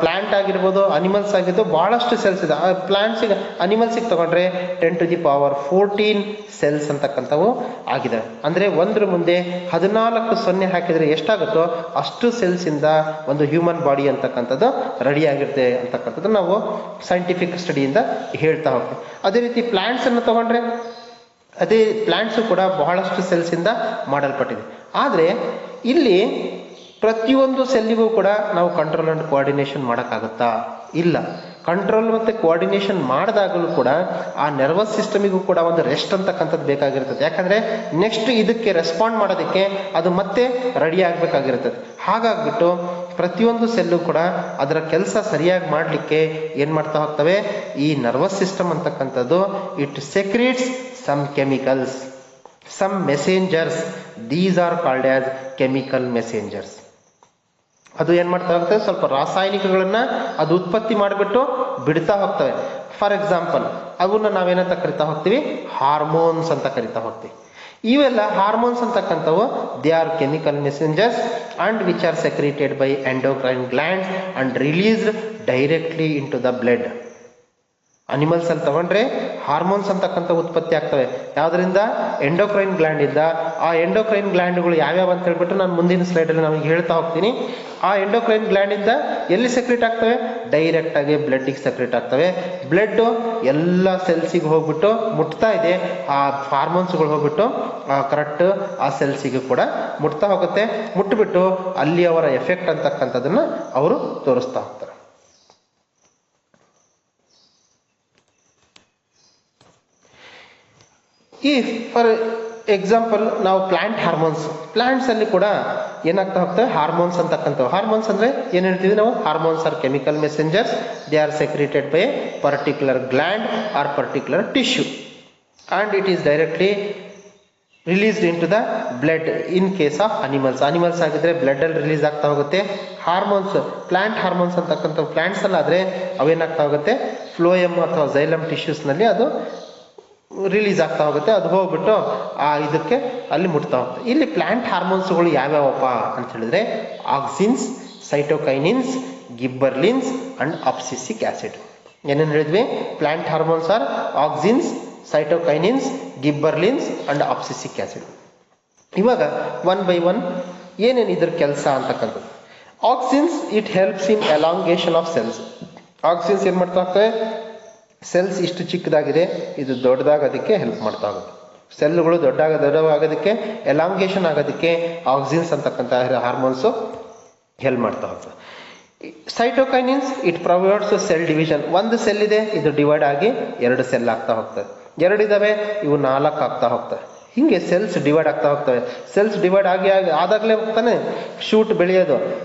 ಪ್ಲಾಂಟ್ ಆಗಿರ್ಬೋದು, ಅನಿಮಲ್ಸ್ ಆಗಿರ್ಬೋದು, ಬಹಳಷ್ಟು ಸೆಲ್ಸ್ ಇದೆ. ಪ್ಲಾಂಟ್ಸಿಗೆ ಅನಿಮಲ್ಸಿಗೆ ತಗೊಂಡ್ರೆ 10⁻14 ಸೆಲ್ಸ್ ಅಂತಕ್ಕಂಥವು ಆಗಿದೆ. ಅಂದರೆ ಒಂದ್ರ ಮುಂದೆ 14 ಸೊನ್ನೆ ಹಾಕಿದರೆ ಎಷ್ಟಾಗುತ್ತೋ ಅಷ್ಟು ಸೆಲ್ಸ್ ಇಂದ ಒಂದು ಹ್ಯೂಮನ್ ಬಾಡಿ ಅಂತಕ್ಕಂಥದ್ದು ರೆಡಿ ಆಗಿರುತ್ತೆ ಅಂತಕ್ಕಂಥದ್ದು ನಾವು ಸೈಂಟಿಫಿಕ್ ಸ್ಟಡಿಯಿಂದ ಹೇಳ್ತಾ ಹೋಗ್ತೀವಿ. ಅದೇ ರೀತಿ ಪ್ಲಾಂಟ್ಸ್ ಅನ್ನು ತಗೊಂಡ್ರೆ ಅದೇ ಪ್ಲಾಂಟ್ಸು ಕೂಡ ಬಹಳಷ್ಟು ಸೆಲ್ಸ್ ಇಂದ ಮಾಡಲ್ಪಟ್ಟಿದೆ. ಆದರೆ ಇಲ್ಲಿ ಪ್ರತಿಯೊಂದು ಸೆಲ್ಲಿಗೂ ಕೂಡ ನಾವು ಕಂಟ್ರೋಲ್ ಅಂಡ್ ಕೋಆರ್ಡಿನೇಷನ್ ಮಾಡೋಕ್ಕಾಗುತ್ತಾ? ಇಲ್ಲ. ಕಂಟ್ರೋಲ್ ಮತ್ತು ಕೋಆರ್ಡಿನೇಷನ್ ಮಾಡಿದಾಗಲೂ ಕೂಡ ಆ ನರ್ವಸ್ ಸಿಸ್ಟಮಿಗೂ ಕೂಡ ಒಂದು ರೆಸ್ಟ್ ಅಂತಕ್ಕಂಥದ್ದು ಬೇಕಾಗಿರ್ತದೆ. ಯಾಕಂದರೆ ನೆಕ್ಸ್ಟ್ ಇದಕ್ಕೆ ರೆಸ್ಪಾಂಡ್ ಮಾಡೋದಕ್ಕೆ ಅದು ಮತ್ತೆ ರೆಡಿ ಆಗಬೇಕಾಗಿರ್ತದೆ. ಹಾಗಾಗ್ಬಿಟ್ಟು ಪ್ರತಿಯೊಂದು ಸೆಲ್ಲು ಕೂಡ ಅದರ ಕೆಲಸ ಸರಿಯಾಗಿ ಮಾಡಲಿಕ್ಕೆ ಏನು ಮಾಡ್ತಾ ಹೋಗ್ತವೆ, ಈ ನರ್ವಸ್ ಸಿಸ್ಟಮ್ ಅಂತಕ್ಕಂಥದ್ದು it secretes some chemicals, some messengers. These are called as chemical messengers. ಅದು ಏನು ಮಾಡ್ತಾ ಹೋಗ್ತವೆ, ಸ್ವಲ್ಪ ರಾಸಾಯನಿಕಗಳನ್ನ ಅದು ಉತ್ಪತ್ತಿ ಮಾಡಿಬಿಟ್ಟು ಬಿಡ್ತಾ ಹೋಗ್ತವೆ. ಫಾರ್ ಎಕ್ಸಾಂಪಲ್ ಅವನ್ನ ನಾವೇನಂತ ಕರಿತಾ ಹೋಗ್ತೀವಿ, ಹಾರ್ಮೋನ್ಸ್ ಅಂತ ಕರಿತಾ ಹೋಗ್ತೀವಿ. ಇವೆಲ್ಲ ಹಾರ್ಮೋನ್ಸ್ ಅಂತಕ್ಕಂಥವು they are chemical messengers and which are secreted by endocrine glands and released directly into the blood. Animals ಅಲ್ಲಿ ತಗೊಂಡ್ರೆ ಹಾರ್ಮೋನ್ಸ್ ಅಂತಕ್ಕಂಥ ಉತ್ಪತ್ತಿ ಆಗ್ತವೆ. ಯಾವುದರಿಂದ? ಎಂಡೋಕ್ರೈನ್ ಗ್ಲ್ಯಾಂಡ್ ಇಂದ. ಆ ಎಂಡೋಕ್ರೈನ್ ಗ್ಲ್ಯಾಂಡ್ಗಳು ಯಾವ್ಯಾವ ಅಂತ ಹೇಳ್ಬಿಟ್ಟು ನಾನು ಮುಂದಿನ ಸ್ಲೈಡಲ್ಲಿ ನಮಗೆ ಹೇಳ್ತಾ ಹೋಗ್ತೀನಿ. ಆ ಎಂಡೋಕ್ರೈನ್ ಗ್ಲ್ಯಾಂಡ್ ಇಂದ ಎಲ್ಲಿ ಸೆಕ್ರೆಟ್ ಆಗ್ತವೆ? ಡೈರೆಕ್ಟ್ ಆಗಿ ಬ್ಲಡ್ಗೆ ಸೆಕ್ರೆಟ್ ಆಗ್ತವೆ. ಬ್ಲಡ್ ಎಲ್ಲ ಸೆಲ್ಸಿಗೆ ಹೋಗ್ಬಿಟ್ಟು ಮುಟ್ತಾ ಇದೆ. ಆ ಹಾರ್ಮೋನ್ಸ್ಗಳು ಹೋಗ್ಬಿಟ್ಟು ಕರೆಕ್ಟ್ ಆ ಸೆಲ್ಸಿಗೆ ಕೂಡ ಮುಟ್ತಾ ಹೋಗುತ್ತೆ. ಮುಟ್ಬಿಟ್ಟು ಅಲ್ಲಿ ಅವರ ಎಫೆಕ್ಟ್ ಅಂತಕ್ಕಂಥದನ್ನ ಅವರು ತೋರಿಸ್ತಾ ಹೋಗ್ತಾರೆ. ಈ ಫಾರ್ ಎಕ್ಸಾಂಪಲ್ ನಾವು ಪ್ಲಾಂಟ್ ಹಾರ್ಮೋನ್ಸ್, ಪ್ಲಾಂಟ್ಸ್ ಅಲ್ಲಿ ಕೂಡ ಏನಾಗ್ತಾ ಹೋಗ್ತವೆ, ಹಾರ್ಮೋನ್ಸ್ ಅಂತಕ್ಕಂಥವು. ಹಾರ್ಮೋನ್ಸ್ ಅಂದ್ರೆ ಏನ್ ಹೇಳ್ತೀವಿ ನಾವು? Hormones are chemical messengers. They are secreted by particular gland or particular tissue and it is directly released into the blood in case of animals. Animals ಆಗಿದ್ರೆ ಬ್ಲಡ್ ಅಲ್ಲಿ ರಿಲೀಸ್ ಆಗ್ತಾ ಹೋಗುತ್ತೆ. ಹಾರ್ಮೋನ್ಸ್, ಪ್ಲಾಂಟ್ ಹಾರ್ಮೋನ್ಸ್ ಅಂತಕ್ಕಂಥ ಪ್ಲಾಂಟ್ಸ್ ಅಲ್ಲಿ ಆದ್ರೆ ಅವೇನಾಗ್ತಾ ಹೋಗುತ್ತೆ, ಫ್ಲೋಯಮ್ ಅಥವಾ ಝೈಲಮ್ ಟಿಶ್ಯೂಸ್ ನಲ್ಲಿ ಅದು ರಿಲೀಸ್ ಆಗ್ತಾ ಹೋಗುತ್ತೆ. ಅದು ಹೋಗ್ಬಿಟ್ಟು ಇದಕ್ಕೆ ಅಲ್ಲಿ ಮುಟ್ತಾ ಹೋಗುತ್ತೆ. ಇಲ್ಲಿ ಪ್ಲಾಂಟ್ ಹಾರ್ಮೋನ್ಸ್ಗಳು ಯಾವ್ಯಾವಪ್ಪ ಅಂತ ಹೇಳಿದ್ರೆ auxins, cytokinins, gibberellins and abscisic acid. ಏನೇನು ಹೇಳಿದ್ವಿ? Plant hormones are auxins, cytokinins, gibberellins and abscisic acid. ಇವಾಗ ಒನ್ ಬೈ ಒನ್ ಏನೇನು ಇದ್ರ ಕೆಲಸ ಅಂತಕ್ಕಂಥದ್ದು. Auxins it helps in elongation of cells. Auxins ಏನ್ ಮಾಡ್ತಾ ಹೋಗ್ತವೆ, ಸೆಲ್ಸ್ ಇಷ್ಟು ಚಿಕ್ಕದಾಗಿದೆ, ಇದು ದೊಡ್ಡದಾಗೋದಕ್ಕೆ ಹೆಲ್ಪ್ ಮಾಡ್ತಾ ಹೋಗುತ್ತೆ. ಸೆಲ್ಗಳು ದೊಡ್ಡವಾಗೋದಕ್ಕೆ, ಎಲಾಂಗೇಷನ್ ಆಗೋದಕ್ಕೆ ಆಕ್ಸಿನ್ಸ್ ಅಂತಕ್ಕಂಥ ಹಾರ್ಮೋನ್ಸು ಹೆಲ್ಪ್ ಮಾಡ್ತಾ ಹೋಗ್ತದೆ. Cytokinins it provides cell division. ಒಂದು ಸೆಲ್ ಇದೆ, ಇದು ಡಿವೈಡ್ ಆಗಿ 2 ಸೆಲ್ ಆಗ್ತಾ ಹೋಗ್ತದೆ. 2 ಇದಾವೆ, ಇವು 4 ಆಗ್ತಾ ಹೋಗ್ತವೆ. ಹಿಂಗೆ ಸೆಲ್ಸ್ ಡಿವೈಡ್ ಆಗ್ತಾ ಹೋಗ್ತವೆ. ಸೆಲ್ಸ್ ಡಿವೈಡ್ ಆದಾಗಲೇ ಹೋಗ್ತಾನೆ ಶೂಟ್ ಬೆಳೆಯೋದು,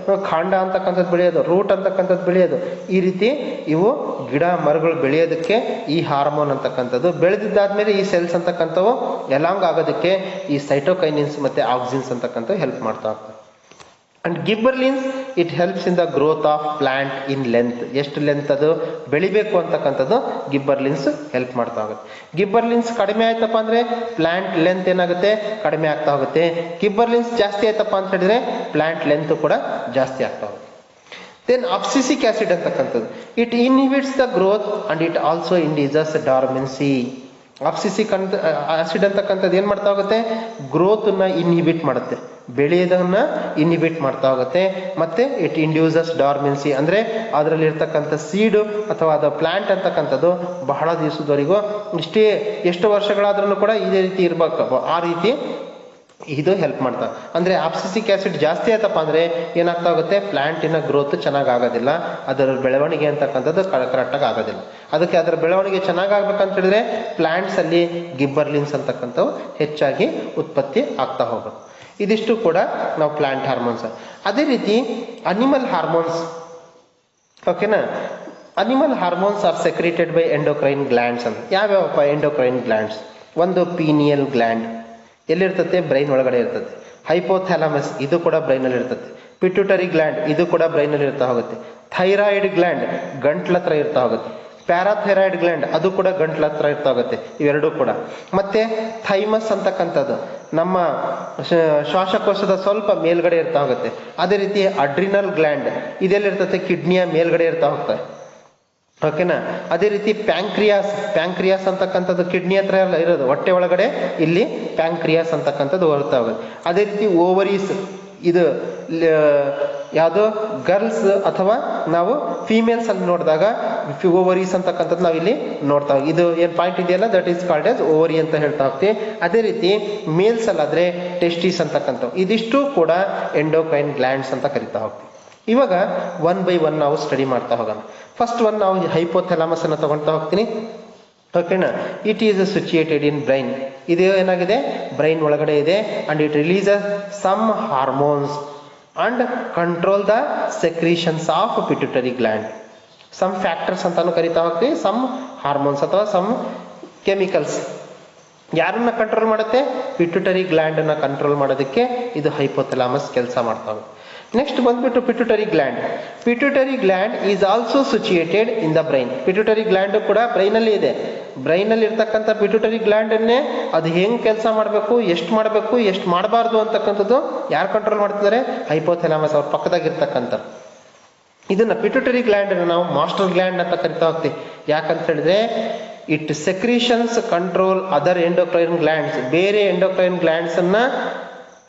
ಕಾಂಡ ಅಂತಕ್ಕಂಥದ್ದು ಬೆಳೆಯೋದು, ರೂಟ್ ಅಂತಕ್ಕಂಥದ್ದು ಬೆಳೆಯೋದು. ಈ ರೀತಿ ಇವು ಗಿಡ ಮರಗಳು ಬೆಳೆಯೋದಕ್ಕೆ ಈ ಹಾರ್ಮೋನ್ ಅಂತಕ್ಕಂಥದ್ದು ಬೆಳೆದಿದ್ದಾದ್ಮೇಲೆ ಈ ಸೆಲ್ಸ್ ಅಂತಕ್ಕಂಥವು ಎಲಾಂಗ್ ಆಗೋದಕ್ಕೆ ಈ ಸೈಟೋಕೈನಿನ್ಸ್ ಮತ್ತೆ ಆಕ್ಸಿನ್ಸ್ ಅಂತಕ್ಕಂಥವು ಹೆಲ್ಪ್ ಮಾಡ್ತಾ ಹೋಗ್ತವೆ. And gibberellins it helps in the growth of plant in length. ಎಷ್ಟು ಲೆಂತ್ ಅದು ಬೆಳಿಬೇಕು ಅಂತಕ್ಕಂಥದ್ದು ಗಿಬ್ಬರ್ಲಿನ್ಸ್ ಹೆಲ್ಪ್ ಮಾಡ್ತಾ ಹೋಗುತ್ತೆ. ಗಿಬ್ಬರ್ಲಿನ್ಸ್ ಕಡಿಮೆ ಆಯ್ತಪ್ಪ ಅಂದ್ರೆ ಪ್ಲಾಂಟ್ ಲೆಂತ್ ಏನಾಗುತ್ತೆ, ಕಡಿಮೆ ಆಗ್ತಾ ಹೋಗುತ್ತೆ. ಗಿಬ್ಬರ್ಲಿನ್ಸ್ ಜಾಸ್ತಿ ಆಯ್ತಪ್ಪ ಅಂತ ಹೇಳಿದ್ರೆ ಪ್ಲಾಂಟ್ ಲೆಂತ್ ಕೂಡ ಜಾಸ್ತಿ ಆಗ್ತಾ ಹೋಗುತ್ತೆ. ದೆನ್ ಅಬ್ಸಿಸಿಕ್ ಆಸಿಡ್ ಅಂತಕ್ಕಂಥದ್ದು it inhibits the growth and it also induces dormancy. Abscisic acid ಅಂತಕ್ಕಂಥದ್ದು ಏನ್ ಮಾಡ್ತಾ ಹೋಗುತ್ತೆ, ಗ್ರೋತ್ ನ ಇನ್ಹಿಬಿಟ್ ಮಾಡುತ್ತೆ, ಬೆಳೆಯೋದನ್ನ ಇನ್ಹಿಬಿಟ್ ಮಾಡ್ತಾ ಹೋಗುತ್ತೆ. ಮತ್ತೆ ಇಟ್ ಇಂಡ್ಯೂಸಸ್ ಡಾರ್ಮೆನ್ಸಿ ಅಂದ್ರೆ ಅದರಲ್ಲಿ ಇರ್ತಕ್ಕಂಥ ಸೀಡು ಅಥವಾ ಅದು ಪ್ಲಾಂಟ್ ಅಂತಕ್ಕಂಥದ್ದು ಬಹಳ ದಿವಸದವರೆಗೂ ಎಷ್ಟು ವರ್ಷಗಳಾದ್ರೂ ಕೂಡ ಇದೇ ರೀತಿ ಇರ್ಬೇಕು, ಆ ರೀತಿ ಇದು ಹೆಲ್ಪ್ ಮಾಡ್ತಾ. ಅಂದ್ರೆ ಅಬ್ಸಿಸಿಕ್ ಆಸಿಡ್ ಜಾಸ್ತಿ ಆಯ್ತಪ್ಪ ಅಂದ್ರೆ ಏನಾಗ್ತಾ ಹೋಗುತ್ತೆ, ಪ್ಲಾಂಟಿನ ಗ್ರೋತ್ ಚೆನ್ನಾಗಿ ಆಗೋದಿಲ್ಲ, ಅದರ ಬೆಳವಣಿಗೆ ಅಂತಕ್ಕಂಥದ್ದು ಕರೆಕ್ಟಾಗಿ ಆಗೋದಿಲ್ಲ. ಅದಕ್ಕೆ ಅದರ ಬೆಳವಣಿಗೆ ಚೆನ್ನಾಗಿ ಆಗ್ಬೇಕಂತ ಹೇಳಿದ್ರೆ ಪ್ಲಾಂಟ್ಸ್ ಅಲ್ಲಿ ಗಿಬ್ಬರ್ಲಿನ್ಸ್ ಅಂತಕ್ಕಂಥವು ಹೆಚ್ಚಾಗಿ ಉತ್ಪತ್ತಿ ಆಗ್ತಾ ಹೋಗುತ್ತೆ. ಇದಿಷ್ಟು ಕೂಡ ನಾವು ಪ್ಲಾಂಟ್ ಹಾರ್ಮೋನ್ಸ್. ಅದೇ ರೀತಿ ಅನಿಮಲ್ ಹಾರ್ಮೋನ್ಸ್, ಓಕೆನಾ. Animal hormones are secreted by endocrine glands ಅಂತ. ಯಾವ್ಯಾವಪ್ಪ ಎಂಡೋಕ್ರೈನ್ ಗ್ಲ್ಯಾಂಡ್ಸ್? ಒಂದು ಪೀನಿಯಲ್ ಗ್ಲ್ಯಾಂಡ್ ಎಲ್ಲಿರ್ತದೆ, ಬ್ರೈನ್ ಒಳಗಡೆ ಇರ್ತದೆ. ಹೈಪೋಥ್ಯಾಲಮಸ್ ಇದು ಕೂಡ ಬ್ರೈನಲ್ಲಿ ಇರ್ತದೆ. ಪಿಟ್ಯೂಟರಿ ಗ್ಲ್ಯಾಂಡ್ ಇದು ಕೂಡ ಬ್ರೈನಲ್ಲಿ ಇರ್ತಾ ಹೋಗುತ್ತೆ. ಥೈರಾಯ್ಡ್ ಗ್ಲ್ಯಾಂಡ್ ಗಂಟ್ಲ ಹತ್ರ ಇರ್ತಾ ಹೋಗುತ್ತೆ. ಪ್ಯಾರಾಥೈರಾಯ್ಡ್ ಗ್ಲ್ಯಾಂಡ್ ಅದು ಕೂಡ ಗಂಟ್ಲ ಹತ್ರ ಇರ್ತಾ ಹೋಗುತ್ತೆ, ಇವೆರಡೂ ಕೂಡ. ಮತ್ತೆ ಥೈಮಸ್ ಅಂತಕ್ಕಂಥದ್ದು ನಮ್ಮ ಶ್ವಾಸಕೋಶದ ಸ್ವಲ್ಪ ಮೇಲ್ಗಡೆ ಇರ್ತಾ ಹೋಗುತ್ತೆ. ಅದೇ ರೀತಿ ಅಡ್ರಿನಲ್ ಗ್ಲ್ಯಾಂಡ್ ಇದೆಲ್ಲಿರ್ತದೆ, ಕಿಡ್ನಿಯ ಮೇಲ್ಗಡೆ ಇರ್ತಾ ಹೋಗ್ತದೆ, ಓಕೆನಾ. ಅದೇ ರೀತಿ ಪ್ಯಾಂಕ್ರಿಯಾಸ್ ಅಂತಕ್ಕಂಥದ್ದು ಕಿಡ್ನಿ ಹತ್ರ ಎಲ್ಲ ಇರೋದು, ಹೊಟ್ಟೆ ಒಳಗಡೆ ಇಲ್ಲಿ ಪ್ಯಾಂಕ್ರಿಯಾಸ್ ಅಂತಕ್ಕಂಥದ್ದು ಹೊರತಾ ಹೋಗುತ್ತೆ. ಅದೇ ರೀತಿ ಓವರೀಸ್, ಇದು ಯಾವುದು ಗರ್ಲ್ಸ್ ಅಥವಾ ನಾವು ಫೀಮೇಲ್ಸ್ ಅಲ್ಲಿ ನೋಡಿದಾಗ ಓವರೀಸ್ ಅಂತಕ್ಕಂಥದ್ದು ನಾವು ಇಲ್ಲಿ ನೋಡ್ತಾ ಹೋಗಿ, ಇದು ಏನು ಪಾಯಿಂಟ್ ಇದೆಯಲ್ಲ that is called as ovary ಅಂತ ಹೇಳ್ತಾ ಹೋಗ್ತೀವಿ. ಅದೇ ರೀತಿ ಮೇಲ್ಸ್ ಅಲ್ಲಾದ್ರೆ ಟೆಸ್ಟಿಸ್ ಅಂತಕ್ಕಂಥವು, ಇದಿಷ್ಟು ಕೂಡ ಎಂಡೋಕ್ರೈನ್ ಗ್ಲ್ಯಾಂಡ್ಸ್ ಅಂತ ಕರಿತಾ ಹೋಗ್ತೀವಿ. ಇವಾಗ 1 by 1 ನಾವು ಸ್ಟಡಿ ಮಾಡ್ತಾ ಹೋಗೋಣ. ಫಸ್ಟ್ ಒನ್ ನಾವು ಹೈಪೋಥಾಲಮಸ್ ಅನ್ನು ತಗೊಳ್ತಾ ಹೋಗ್ತೀನಿ, ಓಕೆನಾ. It is situated in brain, ಇದು ಏನಾಗಿದೆ ಬ್ರೈನ್ ಒಳಗಡೆ ಇದೆ. And it releases some hormones and control the secretions of pituitary gland. Some factors ಅಂತಾನು ಕರಿತಾ ಹೋಗ್ತೀವಿ, ಸಮ್ ಹಾರ್ಮೋನ್ಸ್ ಅಥವಾ ಸಮ್ ಕೆಮಿಕಲ್ಸ್. ಯಾರನ್ನ ಕಂಟ್ರೋಲ್ ಮಾಡುತ್ತೆ, ಪಿಟ್ಯೂಟರಿ ಗ್ಲ್ಯಾಂಡ್ ಅನ್ನ ಕಂಟ್ರೋಲ್ ಮಾಡೋದಕ್ಕೆ ಇದು ಹೈಪೋಥಾಲಮಸ್ ಕೆಲಸ ಮಾಡ್ತಾ ಹೋಗುತ್ತೆ. ನೆಕ್ಸ್ಟ್ ಬಂದ್ಬಿಟ್ಟು pituitary gland. Pituitary gland is also situated in the brain. Pituitary gland ಕೂಡ ಬ್ರೈನ್ ಅಲ್ಲಿ ಇದೆ. ಬ್ರೈನ್ ಅಲ್ಲಿ ಇರ್ತಕ್ಕಂಥ ಪಿಟ್ಯೂಟರಿ ಗ್ಲ್ಯಾಂಡ್ ಅನ್ನೇ ಅದು ಹೆಂಗ್ ಕೆಲಸ ಮಾಡಬೇಕು, ಎಷ್ಟು ಮಾಡಬಾರ್ದು ಅಂತಕ್ಕಂಥದ್ದು ಯಾರು ಕಂಟ್ರೋಲ್ ಮಾಡ್ತಿದ್ದಾರೆ, ಹೈಪೋಥಾಲಮಸ್ ಅವ್ರ ಪಕ್ಕದಾಗಿರ್ತಕ್ಕಂಥ. ಇದನ್ನ ಪಿಟ್ಯೂಟರಿ ಗ್ಲ್ಯಾಂಡ್ ಅನ್ನು ನಾವು ಮಾಸ್ಟರ್ ಗ್ಲ್ಯಾಂಡ್ ಅಂತ ಕರಿತಾ ಹೋಗ್ತೀವಿ. ಯಾಕಂತ ಹೇಳಿದ್ರೆ it secretions control other endocrine glands, ಬೇರೆ ಎಂಡೋಕ್ರೈನ್ ಗ್ಲ್ಯಾಂಡ್ಸ್ ಅನ್ನ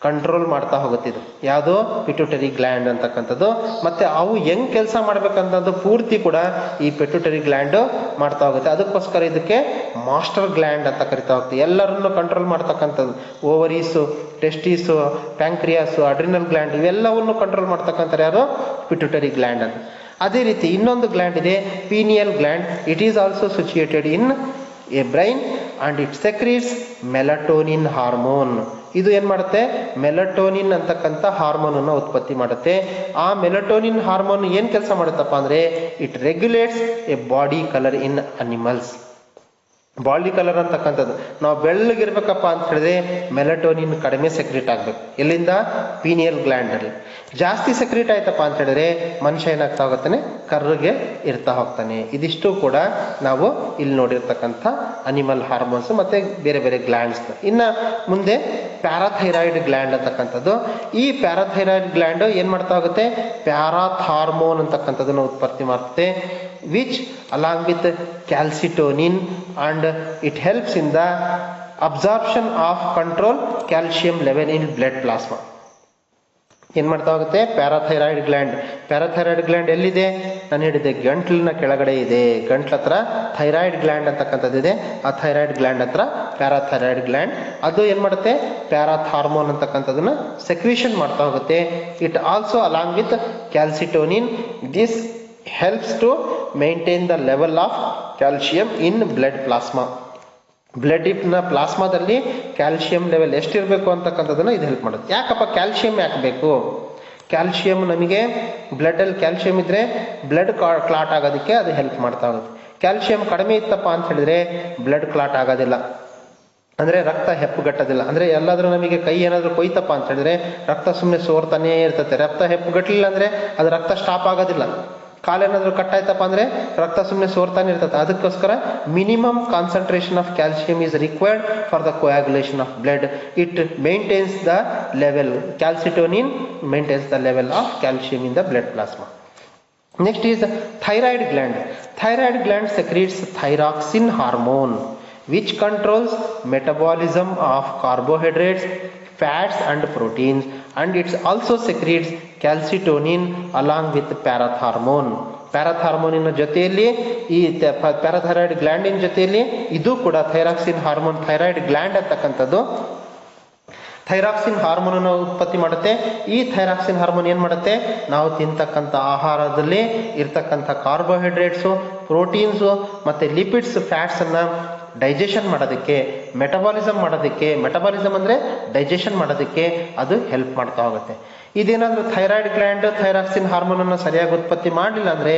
ಕಂಟ್ರೋಲ್ ಮಾಡ್ತಾ ಹೋಗುತ್ತೆ. ಇದು ಯಾವುದು ಪಿಟ್ಯೂಟರಿ ಗ್ಲ್ಯಾಂಡ್ ಅಂತಕ್ಕಂಥದ್ದು. ಮತ್ತೆ ಅವು ಹೆಂಗ್ ಕೆಲಸ ಮಾಡ್ಬೇಕಂತದ್ದು ಪೂರ್ತಿ ಕೂಡ ಈ ಪಿಟ್ಯೂಟರಿ ಗ್ಲ್ಯಾಂಡ್ ಮಾಡ್ತಾ ಹೋಗುತ್ತೆ. ಅದಕ್ಕೋಸ್ಕರ ಇದಕ್ಕೆ ಮಾಸ್ಟರ್ ಗ್ಲ್ಯಾಂಡ್ ಅಂತ ಕರಿತಾ ಹೋಗ್ತೀವಿ. ಎಲ್ಲರನ್ನು ಕಂಟ್ರೋಲ್ ಮಾಡ್ತಕ್ಕಂಥದ್ದು, ಓವರೀಸು, ಟೆಸ್ಟೀಸು, ಪ್ಯಾಂಕ್ರಿಯಾಸು, ಅಡ್ರಿನಲ್ ಗ್ಲ್ಯಾಂಡ್ ಇವೆಲ್ಲವನ್ನು ಕಂಟ್ರೋಲ್ ಮಾಡ್ತಕ್ಕಂಥ ಯಾರು, ಪಿಟ್ಯೂಟರಿ ಗ್ಲ್ಯಾಂಡ್ ಅಂತ. ಅದೇ ರೀತಿ ಇನ್ನೊಂದು ಗ್ಲ್ಯಾಂಡ್ ಇದೆ, pineal gland. It is also situated in a brain and it secretes melatonin hormone. ಇದು ಏನ್ ಮಾಡುತ್ತೆ, ಮೆಲಟೋನಿನ್ ಅಂತಕ್ಕಂಥ ಹಾರ್ಮೋನ್ ಅನ್ನು ಉತ್ಪತ್ತಿ ಮಾಡುತ್ತೆ. ಆ ಮೆಲಟೋನಿನ್ ಹಾರ್ಮೋನ್ ಏನ್ ಕೆಲಸ ಮಾಡುತ್ತಪ್ಪ ಅಂದ್ರೆ it regulates A body colour in animals. Body colour ಅಂತಕ್ಕಂಥದ್ದು ನಾವು ಬೆಳ್ಳಗಿರ್ಬೇಕಪ್ಪ ಅಂತ ಹೇಳಿದ್ರೆ ಮೆಲಟೋನಿನ್ ಕಡಿಮೆ ಸೆಕ್ರೀಟ್ ಆಗ್ಬೇಕು. ಎಲ್ಲಿಂದ, ಪೀನಿಯಲ್ ಗ್ಲ್ಯಾಂಡ್ ಅಲ್ಲಿ. ಜಾಸ್ತಿ ಸೆಕ್ರೀಟ್ ಆಯ್ತಪ್ಪ ಅಂತ ಹೇಳಿದ್ರೆ ಮನುಷ್ಯ ಏನಾಗ್ತಾ ಹೋಗ್ತಾನೆ, ಕರ್ರಗೆ ಇರ್ತಾ ಹೋಗ್ತಾನೆ. ಇದಿಷ್ಟು ಕೂಡ ನಾವು ಇಲ್ಲಿ ನೋಡಿರ್ತಕ್ಕಂಥ ಅನಿಮಲ್ ಹಾರ್ಮೋನ್ಸ್ ಮತ್ತೆ ಬೇರೆ ಬೇರೆ ಗ್ಲ್ಯಾಂಡ್ಸ್. ಇನ್ನ ಮುಂದೆ ಪ್ಯಾರಾಥೈರಾಯ್ಡ್ ಗ್ಲ್ಯಾಂಡ್ ಅಂತಕ್ಕಂಥದ್ದು. ಈ ಪ್ಯಾರಾಥೈರಾಯ್ಡ್ ಗ್ಲ್ಯಾಂಡ್ ಏನ್ ಮಾಡ್ತಾ ಹೋಗುತ್ತೆ, ಪ್ಯಾರಾಥಾರ್ಮೋನ್ ಅಂತಕ್ಕಂಥದ್ದನ್ನು ಉತ್ಪತ್ತಿ ಮಾಡುತ್ತೆ, which along with calcitonin and it helps in the absorption of control calcium level in blood plasma. ಏನ್ ಮಾಡ್ತಾ ಹೋಗುತ್ತೆ, ಪ್ಯಾರಾಥೈರಾಯ್ಡ್ ಗ್ಲ್ಯಾಂಡ್. ಪ್ಯಾರಾಥೈರಾಯ್ಡ್ ಗ್ಲ್ಯಾಂಡ್ ಎಲ್ಲಿದೆ, ನಾನು ಹೇಳಿದೆ ಗಂಟ್ಲಿನ ಕೆಳಗಡೆ ಇದೆ. ಗಂಟ್ಲ ಹತ್ರ ಥೈರಾಯ್ಡ್ ಗ್ಲ್ಯಾಂಡ್ ಅಂತಕ್ಕಂಥದ್ದು ಇದೆ. ಆ ಥೈರಾಯ್ಡ್ ಗ್ಲ್ಯಾಂಡ್ ಹತ್ರ ಪ್ಯಾರಾಥೈರಾಯ್ಡ್ ಗ್ಲ್ಯಾಂಡ್. ಅದು ಏನ್ ಮಾಡುತ್ತೆ, ಪ್ಯಾರಾಥಾರ್ಮೋನ್ ಅಂತಕ್ಕಂಥದನ್ನ ಸೆಕ್ರೀಷನ್ ಮಾಡ್ತಾ ಹೋಗುತ್ತೆ. It also along with ಕ್ಯಾಲ್ಸಿಟೋನಿನ್, this helps to maintain the level of calcium in blood plasma. Blood ನ ಪ್ಲಾಸ್ಮಾದಲ್ಲಿ ಕ್ಯಾಲ್ಸಿಯಂ ಲೆವೆಲ್ ಎಷ್ಟಿರಬೇಕು ಅಂತಕ್ಕಂಥದ್ದನ್ನ ಇದು ಹೆಲ್ಪ್ ಮಾಡುತ್ತೆ. ಯಾಕಪ್ಪ ಕ್ಯಾಲ್ಸಿಯಂ ಯಾಕೆ ಬೇಕು, ಕ್ಯಾಲ್ಸಿಯಂ ನಮಗೆ ಬ್ಲಡ್ ಅಲ್ಲಿ ಕ್ಯಾಲ್ಸಿಯಂ ಇದ್ರೆ ಬ್ಲಡ್ ಕ್ಲಾಟ್ ಆಗೋದಕ್ಕೆ ಅದು ಹೆಲ್ಪ್ ಮಾಡ್ತಾ ಹೋಗುತ್ತೆ. ಕ್ಯಾಲ್ಸಿಯಂ ಕಡಿಮೆ ಇತ್ತಪ್ಪ ಅಂತ ಹೇಳಿದ್ರೆ ಬ್ಲಡ್ ಕ್ಲಾಟ್ ಆಗೋದಿಲ್ಲ, ಅಂದ್ರೆ ರಕ್ತ ಹೆಪ್ಪುಗಟ್ಟೋದಿಲ್ಲ. ಅಂದ್ರೆ ಎಲ್ಲಾದ್ರೂ ನಮಗೆ ಕೈ ಏನಾದ್ರೂ ಕೊಯ್ತಪ್ಪ ಅಂತ ಹೇಳಿದ್ರೆ ರಕ್ತ ಸುಮ್ಮನೆ ಸೋರ್ತಾನೇ ಇರ್ತದೆ. ರಕ್ತ ಹೆಪ್ಪುಗಟ್ಟಲಿಲ್ಲ ಅಂದ್ರೆ ಅದು ರಕ್ತ ಸ್ಟಾಪ್ ಆಗೋದಿಲ್ಲ. ಕಾಲೇನಾದ್ರೂ ಕಟ್ಟಾಯ್ತಪ್ಪ ಅಂದ್ರೆ ರಕ್ತ ಸುಮ್ಮನೆ ಸೋರ್ತಾನೆ ಇರ್ತದೆ. ಅದಕ್ಕೋಸ್ಕರ minimum concentration of calcium is required for the coagulation of blood. It maintains the level, calcitonin maintains the level of calcium in the blood plasma. Next is thyroid gland. Thyroid gland secretes thyroxine hormone which controls metabolism of carbohydrates, fats and proteins, and it also secretes calcitonin along with parathormone. ಪ್ಯಾರಾಥಾರ್ಮೋನಿನ ಜೊತೆಯಲ್ಲಿ ಈ ಪ್ಯಾರಾಥೈರಾಯ್ಡ್ ಗ್ಲ್ಯಾಂಡಿನ ಜೊತೆಯಲ್ಲಿ ಇದು ಕೂಡ ಥೈರಾಕ್ಸಿನ್ ಹಾರ್ಮೋನ್, ಥೈರಾಯ್ಡ್ ಗ್ಲ್ಯಾಂಡ್ ಅಂತಕ್ಕಂಥದ್ದು ಥೈರಾಕ್ಸಿನ್ ಹಾರ್ಮೋನ್ ಅನ್ನು ಉತ್ಪತ್ತಿ ಮಾಡುತ್ತೆ. ಈ ಥೈರಾಕ್ಸಿನ್ ಹಾರ್ಮೋನ್ ಏನ್ ಮಾಡುತ್ತೆ, ನಾವು ತಿಂತಕ್ಕಂಥ ಆಹಾರದಲ್ಲಿ ಇರ್ತಕ್ಕಂಥ ಕಾರ್ಬೋಹೈಡ್ರೇಟ್ಸು, ಪ್ರೋಟೀನ್ಸು ಮತ್ತೆ ಲಿಪಿಡ್ಸ್, ಫ್ಯಾಟ್ಸ್ ಅನ್ನ ಡೈಜೆಷನ್ ಮಾಡೋದಕ್ಕೆ, ಮೆಟಬಾಲಿಸಮ್ ಮಾಡೋದಕ್ಕೆ, ಮೆಟಬಾಲಿಸಮ್ ಅಂದ್ರೆ ಡೈಜೆಷನ್ ಮಾಡೋದಕ್ಕೆ ಅದು ಹೆಲ್ಪ್ ಮಾಡ್ತಾ ಹೋಗುತ್ತೆ. ಇದೇನಾದ್ರೂ ಥೈರಾಯ್ಡ್ ಗ್ಲ್ಯಾಂಡ್ ಥೈರಾಕ್ಸಿನ್ ಹಾರ್ಮೋನ್ ಅನ್ನು ಸರಿಯಾಗಿ ಉತ್ಪತ್ತಿ ಮಾಡಲಿಲ್ಲ ಅಂದ್ರೆ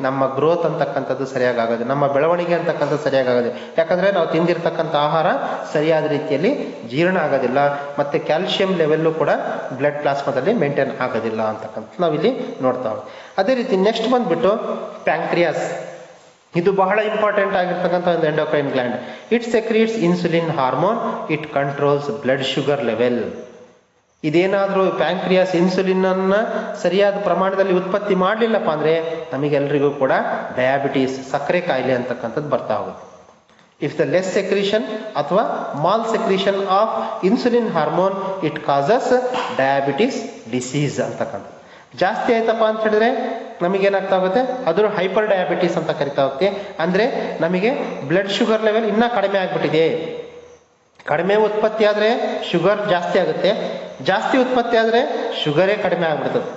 ನಮ್ಮ ಗ್ರೋತ್ ಅಂತಕ್ಕಂಥದ್ದು ಸರಿಯಾಗಿ ಆಗೋದು, ನಮ್ಮ ಬೆಳವಣಿಗೆ ಅಂತಕ್ಕಂಥದ್ದು ಸರಿಯಾಗಿ ಆಗೋದು. ಯಾಕಂದ್ರೆ ನಾವು ತಿಂದಿರ್ತಕ್ಕಂಥ ಆಹಾರ ಸರಿಯಾದ ರೀತಿಯಲ್ಲಿ ಜೀರ್ಣ ಆಗೋದಿಲ್ಲ, ಮತ್ತೆ ಕ್ಯಾಲ್ಸಿಯಂ ಲೆವೆಲ್ಲು ಕೂಡ ಬ್ಲಡ್ ಪ್ಲಾಸ್ಮಾದಲ್ಲಿ ಮೇಂಟೈನ್ ಆಗೋದಿಲ್ಲ ಅಂತಕ್ಕಂಥ ನಾವಿಲ್ಲಿ ನೋಡ್ತಾ ಹೋಗ್ತೀವಿ. ಅದೇ ರೀತಿ ನೆಕ್ಸ್ಟ್ ಬಂದ್ಬಿಟ್ಟು ಪ್ಯಾಂಕ್ರಿಯಾಸ್. ಇದು ಬಹಳ ಇಂಪಾರ್ಟೆಂಟ್ ಆಗಿರ್ತಕ್ಕಂಥ ಒಂದು endocrine gland. It secretes insulin hormone, it controls blood sugar level. ಇದೇನಾದರೂ ಪ್ಯಾಂಕ್ರಿಯಾಸ್ ಇನ್ಸುಲಿನ್ ಅನ್ನ ಸರಿಯಾದ ಪ್ರಮಾಣದಲ್ಲಿ ಉತ್ಪತ್ತಿ ಮಾಡಲಿಲ್ಲಪ್ಪ ಅಂದ್ರೆ ನಮಗೆಲ್ಲರಿಗೂ ಕೂಡ ಡಯಾಬಿಟೀಸ್, ಸಕ್ಕರೆ ಕಾಯಿಲೆ ಅಂತಕ್ಕಂಥದ್ದು ಬರ್ತಾ ಹೋಗುತ್ತೆ. ಇಫ್ ದ ಲೆಸ್ ಸೆಕ್ರೀಷನ್ ಅಥವಾ mall secretion of insulin hormone, it causes diabetes disease ಅಂತಕ್ಕಂಥದ್ದು. ಜಾಸ್ತಿ ಆಯ್ತಪ್ಪ ಅಂತ ಹೇಳಿದ್ರೆ ನಮಗೇನಾಗ್ತಾ ಹೋಗುತ್ತೆ, ಅದ್ರ ಹೈಪರ್ ಡಯಾಬಿಟಿಸ್ ಅಂತ ಕರಿತಾ ಹೋಗ್ತೀವಿ. ಅಂದ್ರೆ ನಮಗೆ ಬ್ಲಡ್ ಶುಗರ್ ಲೆವೆಲ್ ಇನ್ನೂ ಕಡಿಮೆ ಆಗ್ಬಿಟ್ಟಿದೆ. ಕಡಿಮೆ ಉತ್ಪತ್ತಿ ಆದರೆ ಶುಗರ್ ಜಾಸ್ತಿ ಆಗುತ್ತೆ, ಜಾಸ್ತಿ ಉತ್ಪತ್ತಿ ಆದರೆ ಶುಗರೇ ಕಡಿಮೆ ಆಗ್ಬಿಡ್ತದೆ.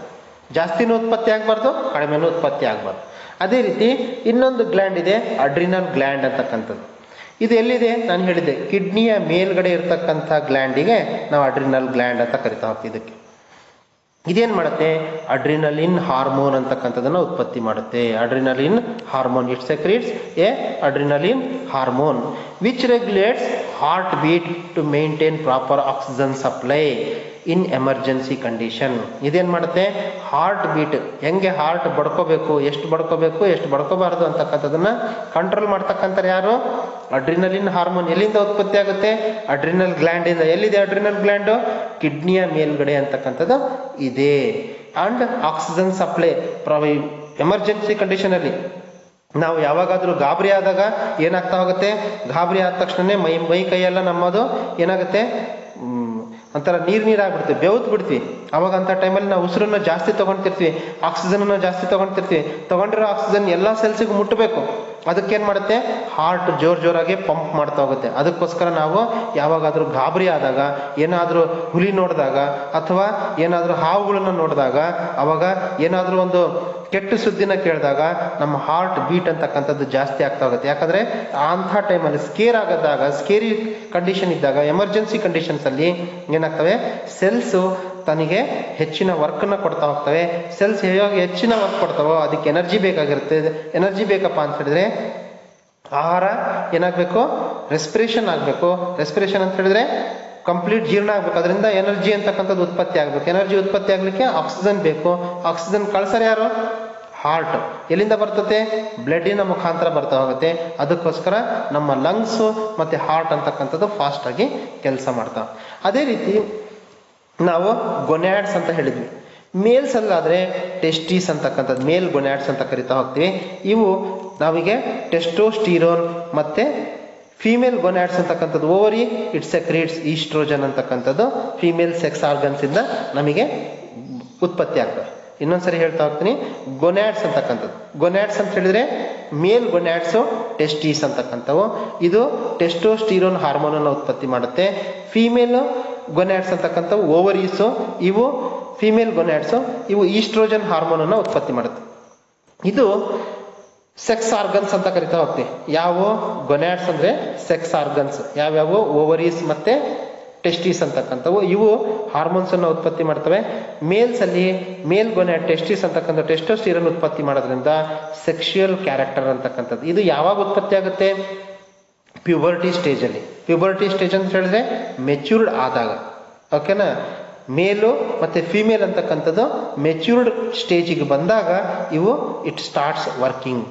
ಜಾಸ್ತಿನೂ ಉತ್ಪತ್ತಿ ಆಗಬಾರ್ದು, ಕಡಿಮೆನೂ ಉತ್ಪತ್ತಿ ಆಗಬಾರ್ದು. ಅದೇ ರೀತಿ ಇನ್ನೊಂದು ಗ್ಲ್ಯಾಂಡ್ ಇದೆ, ಅಡ್ರಿನಲ್ ಗ್ಲ್ಯಾಂಡ್ ಅಂತಕ್ಕಂಥದ್ದು. ಇದು ಎಲ್ಲಿದೆ? ನಾನು ಹೇಳಿದ್ದೆ, ಕಿಡ್ನಿಯ ಮೇಲ್ಗಡೆ ಇರತಕ್ಕಂಥ ಗ್ಲ್ಯಾಂಡಿಗೆ ನಾವು ಅಡ್ರಿನಲ್ ಗ್ಲ್ಯಾಂಡ್ ಅಂತ ಕರಿತಾ ಹೋಗ್ತೀವಿ. ಇದಕ್ಕೆ ಇದೇನು ಮಾಡುತ್ತೆ? ಅಡ್ರಿನಲಿನ್ ಹಾರ್ಮೋನ್ ಅಂತಕ್ಕಂಥದನ್ನ ಉತ್ಪತ್ತಿ ಮಾಡುತ್ತೆ. Adrenaline hormone, it secretes a adrenaline hormone which regulates heart beat to maintain proper oxygen supply in emergency condition. ಇದೇನು ಮಾಡುತ್ತೆ? ಹಾರ್ಟ್ ಬೀಟ್, ಹೆಂಗೆ ಹಾರ್ಟ್ ಬಡ್ಕೋಬೇಕು, ಎಷ್ಟು ಬಡ್ಕೋಬೇಕು, ಎಷ್ಟು ಬಡ್ಕೋಬಾರ್ದು ಅಂತಕ್ಕಂಥದನ್ನ ಕಂಟ್ರೋಲ್ ಮಾಡ್ತಕ್ಕಂಥ ಯಾರು? Adrenaline hormone. ಎಲ್ಲಿಂದ ಉತ್ಪತ್ತಿ ಆಗುತ್ತೆ? ಅಡ್ರಿನಲ್ ಗ್ಲ್ಯಾಂಡ್ ಇಂದ. ಎಲ್ಲಿದೆ ಅಡ್ರಿನಲ್ ಗ್ಲ್ಯಾಂಡು? ಕಿಡ್ನಿಯ ಮೇಲ್ಗಡೆ ಅಂತಕ್ಕಂಥದ್ದು ಇದೆ. And oxygen supply emergency condition ಅಲ್ಲಿ ನಾವು ಯಾವಾಗಾದ್ರೂ ಗಾಬರಿ ಆದಾಗ ಏನಾಗ್ತಾ ಹೋಗುತ್ತೆ? ಗಾಬರಿ ಆದ ತಕ್ಷಣ ಮೈ ಕೈಯೆಲ್ಲ ನಮ್ಮದು ಏನಾಗುತ್ತೆ? ಒಂಥರ ನೀರಾಗ್ಬಿಡ್ತೀವಿ, ಬೆವ್ತು ಬಿಡ್ತೀವಿ. ಅವಾಗ ಅಂತ ಟೈಮಲ್ಲಿ ನಾವು ಉಸಿರನ್ನ ಜಾಸ್ತಿ ತಗೊಳ್ತಿರ್ತೀವಿ, ಆಕ್ಸಿಜನ್ ಜಾಸ್ತಿ ತಗೊಳ್ತಿರ್ತೀವಿ. ತಗೊಂಡಿರೋ ಆಕ್ಸಿಜನ್ ಎಲ್ಲ ಸೆಲ್ಸಿಗೂ ಮುಟ್ಟಬೇಕು. ಅದಕ್ಕೇನು ಮಾಡುತ್ತೆ? ಹಾರ್ಟ್ ಜೋರಾಗಿ ಪಂಪ್ ಮಾಡ್ತಾ ಹೋಗುತ್ತೆ. ಅದಕ್ಕೋಸ್ಕರ ನಾವು ಯಾವಾಗಾದ್ರೂ ಗಾಬರಿ ಆದಾಗ, ಏನಾದರೂ ಹುಲಿ ನೋಡಿದಾಗ ಅಥವಾ ಏನಾದರೂ ಹಾವುಗಳನ್ನ ನೋಡಿದಾಗ, ಅವಾಗ ಏನಾದರೂ ಒಂದು ಕೆಟ್ಟ ಸುದ್ದಿನ ಕೇಳಿದಾಗ ನಮ್ಮ ಹಾರ್ಟ್ ಬೀಟ್ ಅಂತಕ್ಕಂಥದ್ದು ಜಾಸ್ತಿ ಆಗ್ತಾ ಹೋಗುತ್ತೆ. ಯಾಕಂದ್ರೆ ಅಂಥ ಟೈಮಲ್ಲಿ ಸ್ಕೇರಿ ಕಂಡೀಷನ್ ಇದ್ದಾಗ, ಎಮರ್ಜೆನ್ಸಿ ಕಂಡೀಷನ್ಸ್ ಅಲ್ಲಿ ಏನಾಗ್ತವೆ? ಸೆಲ್ಸು ತನಗೆ ಹೆಚ್ಚಿನ ವರ್ಕ್ನ ಕೊಡ್ತಾ ಹೋಗ್ತವೆ. ಸೆಲ್ಸ್ ಹೇಗೆ ಹೆಚ್ಚಿನ ವರ್ಕ್ ಕೊಡ್ತಾವೋ ಅದಕ್ಕೆ ಎನರ್ಜಿ ಬೇಕಾಗಿರುತ್ತೆ. ಎನರ್ಜಿ ಬೇಕಪ್ಪ ಅಂತ ಹೇಳಿದ್ರೆ ಆಹಾರ ಏನಾಗಬೇಕು? ರೆಸ್ಪಿರೇಷನ್ ಆಗಬೇಕು. ರೆಸ್ಪಿರೇಷನ್ ಅಂತ ಹೇಳಿದ್ರೆ ಕಂಪ್ಲೀಟ್ ಜೀರ್ಣ ಆಗ್ಬೇಕು. ಅದರಿಂದ ಎನರ್ಜಿ ಅಂತಕ್ಕಂಥದ್ದು ಉತ್ಪತ್ತಿ ಆಗ್ಬೇಕು. ಎನರ್ಜಿ ಉತ್ಪತ್ತಿ ಆಗ್ಲಿಕ್ಕೆ ಆಕ್ಸಿಜನ್ ಬೇಕು. ಆಕ್ಸಿಜನ್ ಕಳ್ಸರ್ ಯಾರು? ಹಾರ್ಟ್. ಎಲ್ಲಿಂದ ಬರ್ತದೆ? ಬ್ಲಡ್ಡಿನ ಮುಖಾಂತರ ಬರ್ತಾ ಹೋಗುತ್ತೆ. ಅದಕ್ಕೋಸ್ಕರ ನಮ್ಮ ಲಂಗ್ಸು ಮತ್ತೆ ಹಾರ್ಟ್ ಅಂತಕ್ಕಂಥದ್ದು ಫಾಸ್ಟ್ ಆಗಿ ಕೆಲಸ ಮಾಡ್ತಾವೆ. ಅದೇ ರೀತಿ ನಾವು ಗೊನ್ಯಾಡ್ಸ್ ಅಂತ ಹೇಳಿದ್ವಿ. ಮೇಲ್ಸ್ ಅಲ್ಲಾದ್ರೆ ಟೆಸ್ಟಿಸ್ ಅಂತಕ್ಕಂಥದ್ದು, ಮೇಲ್ ಗೊನ್ಯಾಡ್ಸ್ ಅಂತ ಕರಿತಾ ಹೋಗ್ತೀವಿ. ಇವು ನಮಗೆ ಟೆಸ್ಟೋಸ್ಟಿರೋನ್ ಮತ್ತೆ ಫೀಮೇಲ್ ಗೊನ್ಯಾಡ್ಸ್ ಅಂತಕ್ಕಂಥದ್ದು ಓವರಿ, ಇಟ್ ಸೆಕ್ರೀಟ್ಸ್ ಈಸ್ಟ್ರೋಜನ್ ಅಂತಕ್ಕಂಥದ್ದು ಫೀಮೇಲ್ ಸೆಕ್ಸ್ ಆರ್ಗನ್ಸ್ ಇಂದ ನಮಗೆ ಉತ್ಪತ್ತಿ ಆಗ್ತದೆ. ಇನ್ನೊಂದ್ಸರಿ ಹೇಳ್ತಾ ಹೋಗ್ತೀನಿ, ಗೊನ್ಯಾಡ್ಸ್ ಅಂತಕ್ಕಂಥದ್ದು. ಗೊನ್ಯಾಡ್ಸ್ ಅಂತ ಹೇಳಿದ್ರೆ ಮೇಲ್ ಗೊನ್ಯಾಡ್ಸು ಟೆಸ್ಟಿಸ್ ಅಂತಕ್ಕಂಥವು. ಇದು ಟೆಸ್ಟೋಸ್ಟಿರೋನ್ ಹಾರ್ಮೋನ್ ಅನ್ನು ಉತ್ಪತ್ತಿ ಮಾಡುತ್ತೆ. ಫೀಮೇಲ್ ಗೊನ್ಯಾಡ್ಸ್ ಅಂತಕ್ಕಂಥವು ಓವರೀಸು. ಇವು ಫೀಮೇಲ್ ಗೊನ್ಯಾಡ್ಸು, ಇವು ಈಸ್ಟ್ರೋಜನ್ ಹಾರ್ಮೋನ್ ಅನ್ನು ಉತ್ಪತ್ತಿ ಮಾಡುತ್ತೆ. ಇದು ಸೆಕ್ಸ್ ಆರ್ಗನ್ಸ್ ಅಂತ ಕರಿತಾ ಹೋಗ್ತೀವಿ. ಯಾವ ಗೊನ್ಯಾಡ್ಸ್ ಅಂದ್ರೆ ಸೆಕ್ಸ್ ಆರ್ಗನ್ಸ್ ಯಾವ್ಯಾವು? ಓವರೀಸ್ ಮತ್ತೆ ಟೆಸ್ಟಿಸ್ ಅಂತಕ್ಕಂಥವು. ಇವು ಹಾರ್ಮೋನ್ಸ್ ಅನ್ನು ಉತ್ಪತ್ತಿ ಮಾಡ್ತವೆ. ಮೇಲ್ಸ್ ಅಲ್ಲಿ ಮೇಲ್ ಗೊನ್ಯಾಡ್ ಟೆಸ್ಟಿಸ್ ಅಂತಕ್ಕಂಥ ಟೆಸ್ಟೋಸ್ಟಿರೋನ್ ಉತ್ಪತ್ತಿ ಮಾಡೋದ್ರಿಂದ ಸೆಕ್ಷುಯಲ್ ಕ್ಯಾರೆಕ್ಟರ್ ಅಂತಕ್ಕಂಥದ್ದು. ಇದು ಯಾವಾಗ ಉತ್ಪತ್ತಿ ಆಗುತ್ತೆ? ಪ್ಯೂಬರ್ಟಿ ಸ್ಟೇಜ್ ಅಲ್ಲಿ. ಪ್ಯೂಬರ್ಟಿ ಸ್ಟೇಜ್ ಅಂತ ಹೇಳಿದ್ರೆ ಮೆಚ್ಯೂರ್ಡ್ ಆದಾಗ, ಓಕೆನಾ? ಮೇಲು ಮತ್ತೆ ಫಿಮೇಲ್ ಅಂತಕ್ಕಂಥದ್ದು ಮೆಚ್ಯೂರ್ಡ್ ಸ್ಟೇಜಿಗೆ ಬಂದಾಗ ಇವು ಇಟ್ ಸ್ಟಾರ್ಟ್ಸ್ ವರ್ಕಿಂಗ್.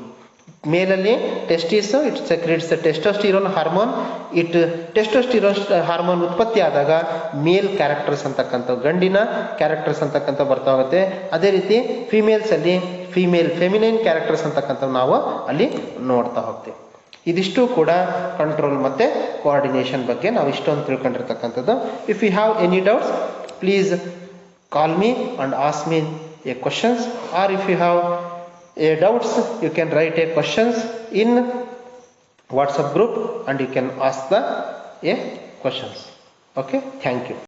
ಮೇಲಲ್ಲಿ testis, it secretes testosterone hormone. Testosterone hormone ಉತ್ಪತ್ತಿ ಆದಾಗ ಮೇಲ್ ಕ್ಯಾರೆಕ್ಟರ್ಸ್ ಅಂತಕ್ಕಂಥವು, ಗಂಡಿನ ಕ್ಯಾರೆಕ್ಟರ್ಸ್ ಅಂತಕ್ಕಂಥ ಬರ್ತಾ ಹೋಗುತ್ತೆ. ಅದೇ ರೀತಿ ಫಿಮೇಲ್ಸ್ ಅಲ್ಲಿ ಫೆಮಿನೈನ್ ಕ್ಯಾರೆಕ್ಟರ್ಸ್ ಅಂತಕ್ಕಂಥವು ನಾವು ಅಲ್ಲಿ ನೋಡ್ತಾ ಹೋಗ್ತೀವಿ. ಇದಿಷ್ಟು ಕೂಡ ಕಂಟ್ರೋಲ್ ಮತ್ತೆ ಕೋಆರ್ಡಿನೇಷನ್ ಬಗ್ಗೆ ನಾವು ಇಷ್ಟೊಂದು ತಿಳ್ಕೊಂಡಿರ್ತಕ್ಕಂಥದ್ದು. If you have any doubts, please call me and ask me a questions, or if you have a doubts you can write a questions in WhatsApp group and you can ask the questions. Okay, thank you.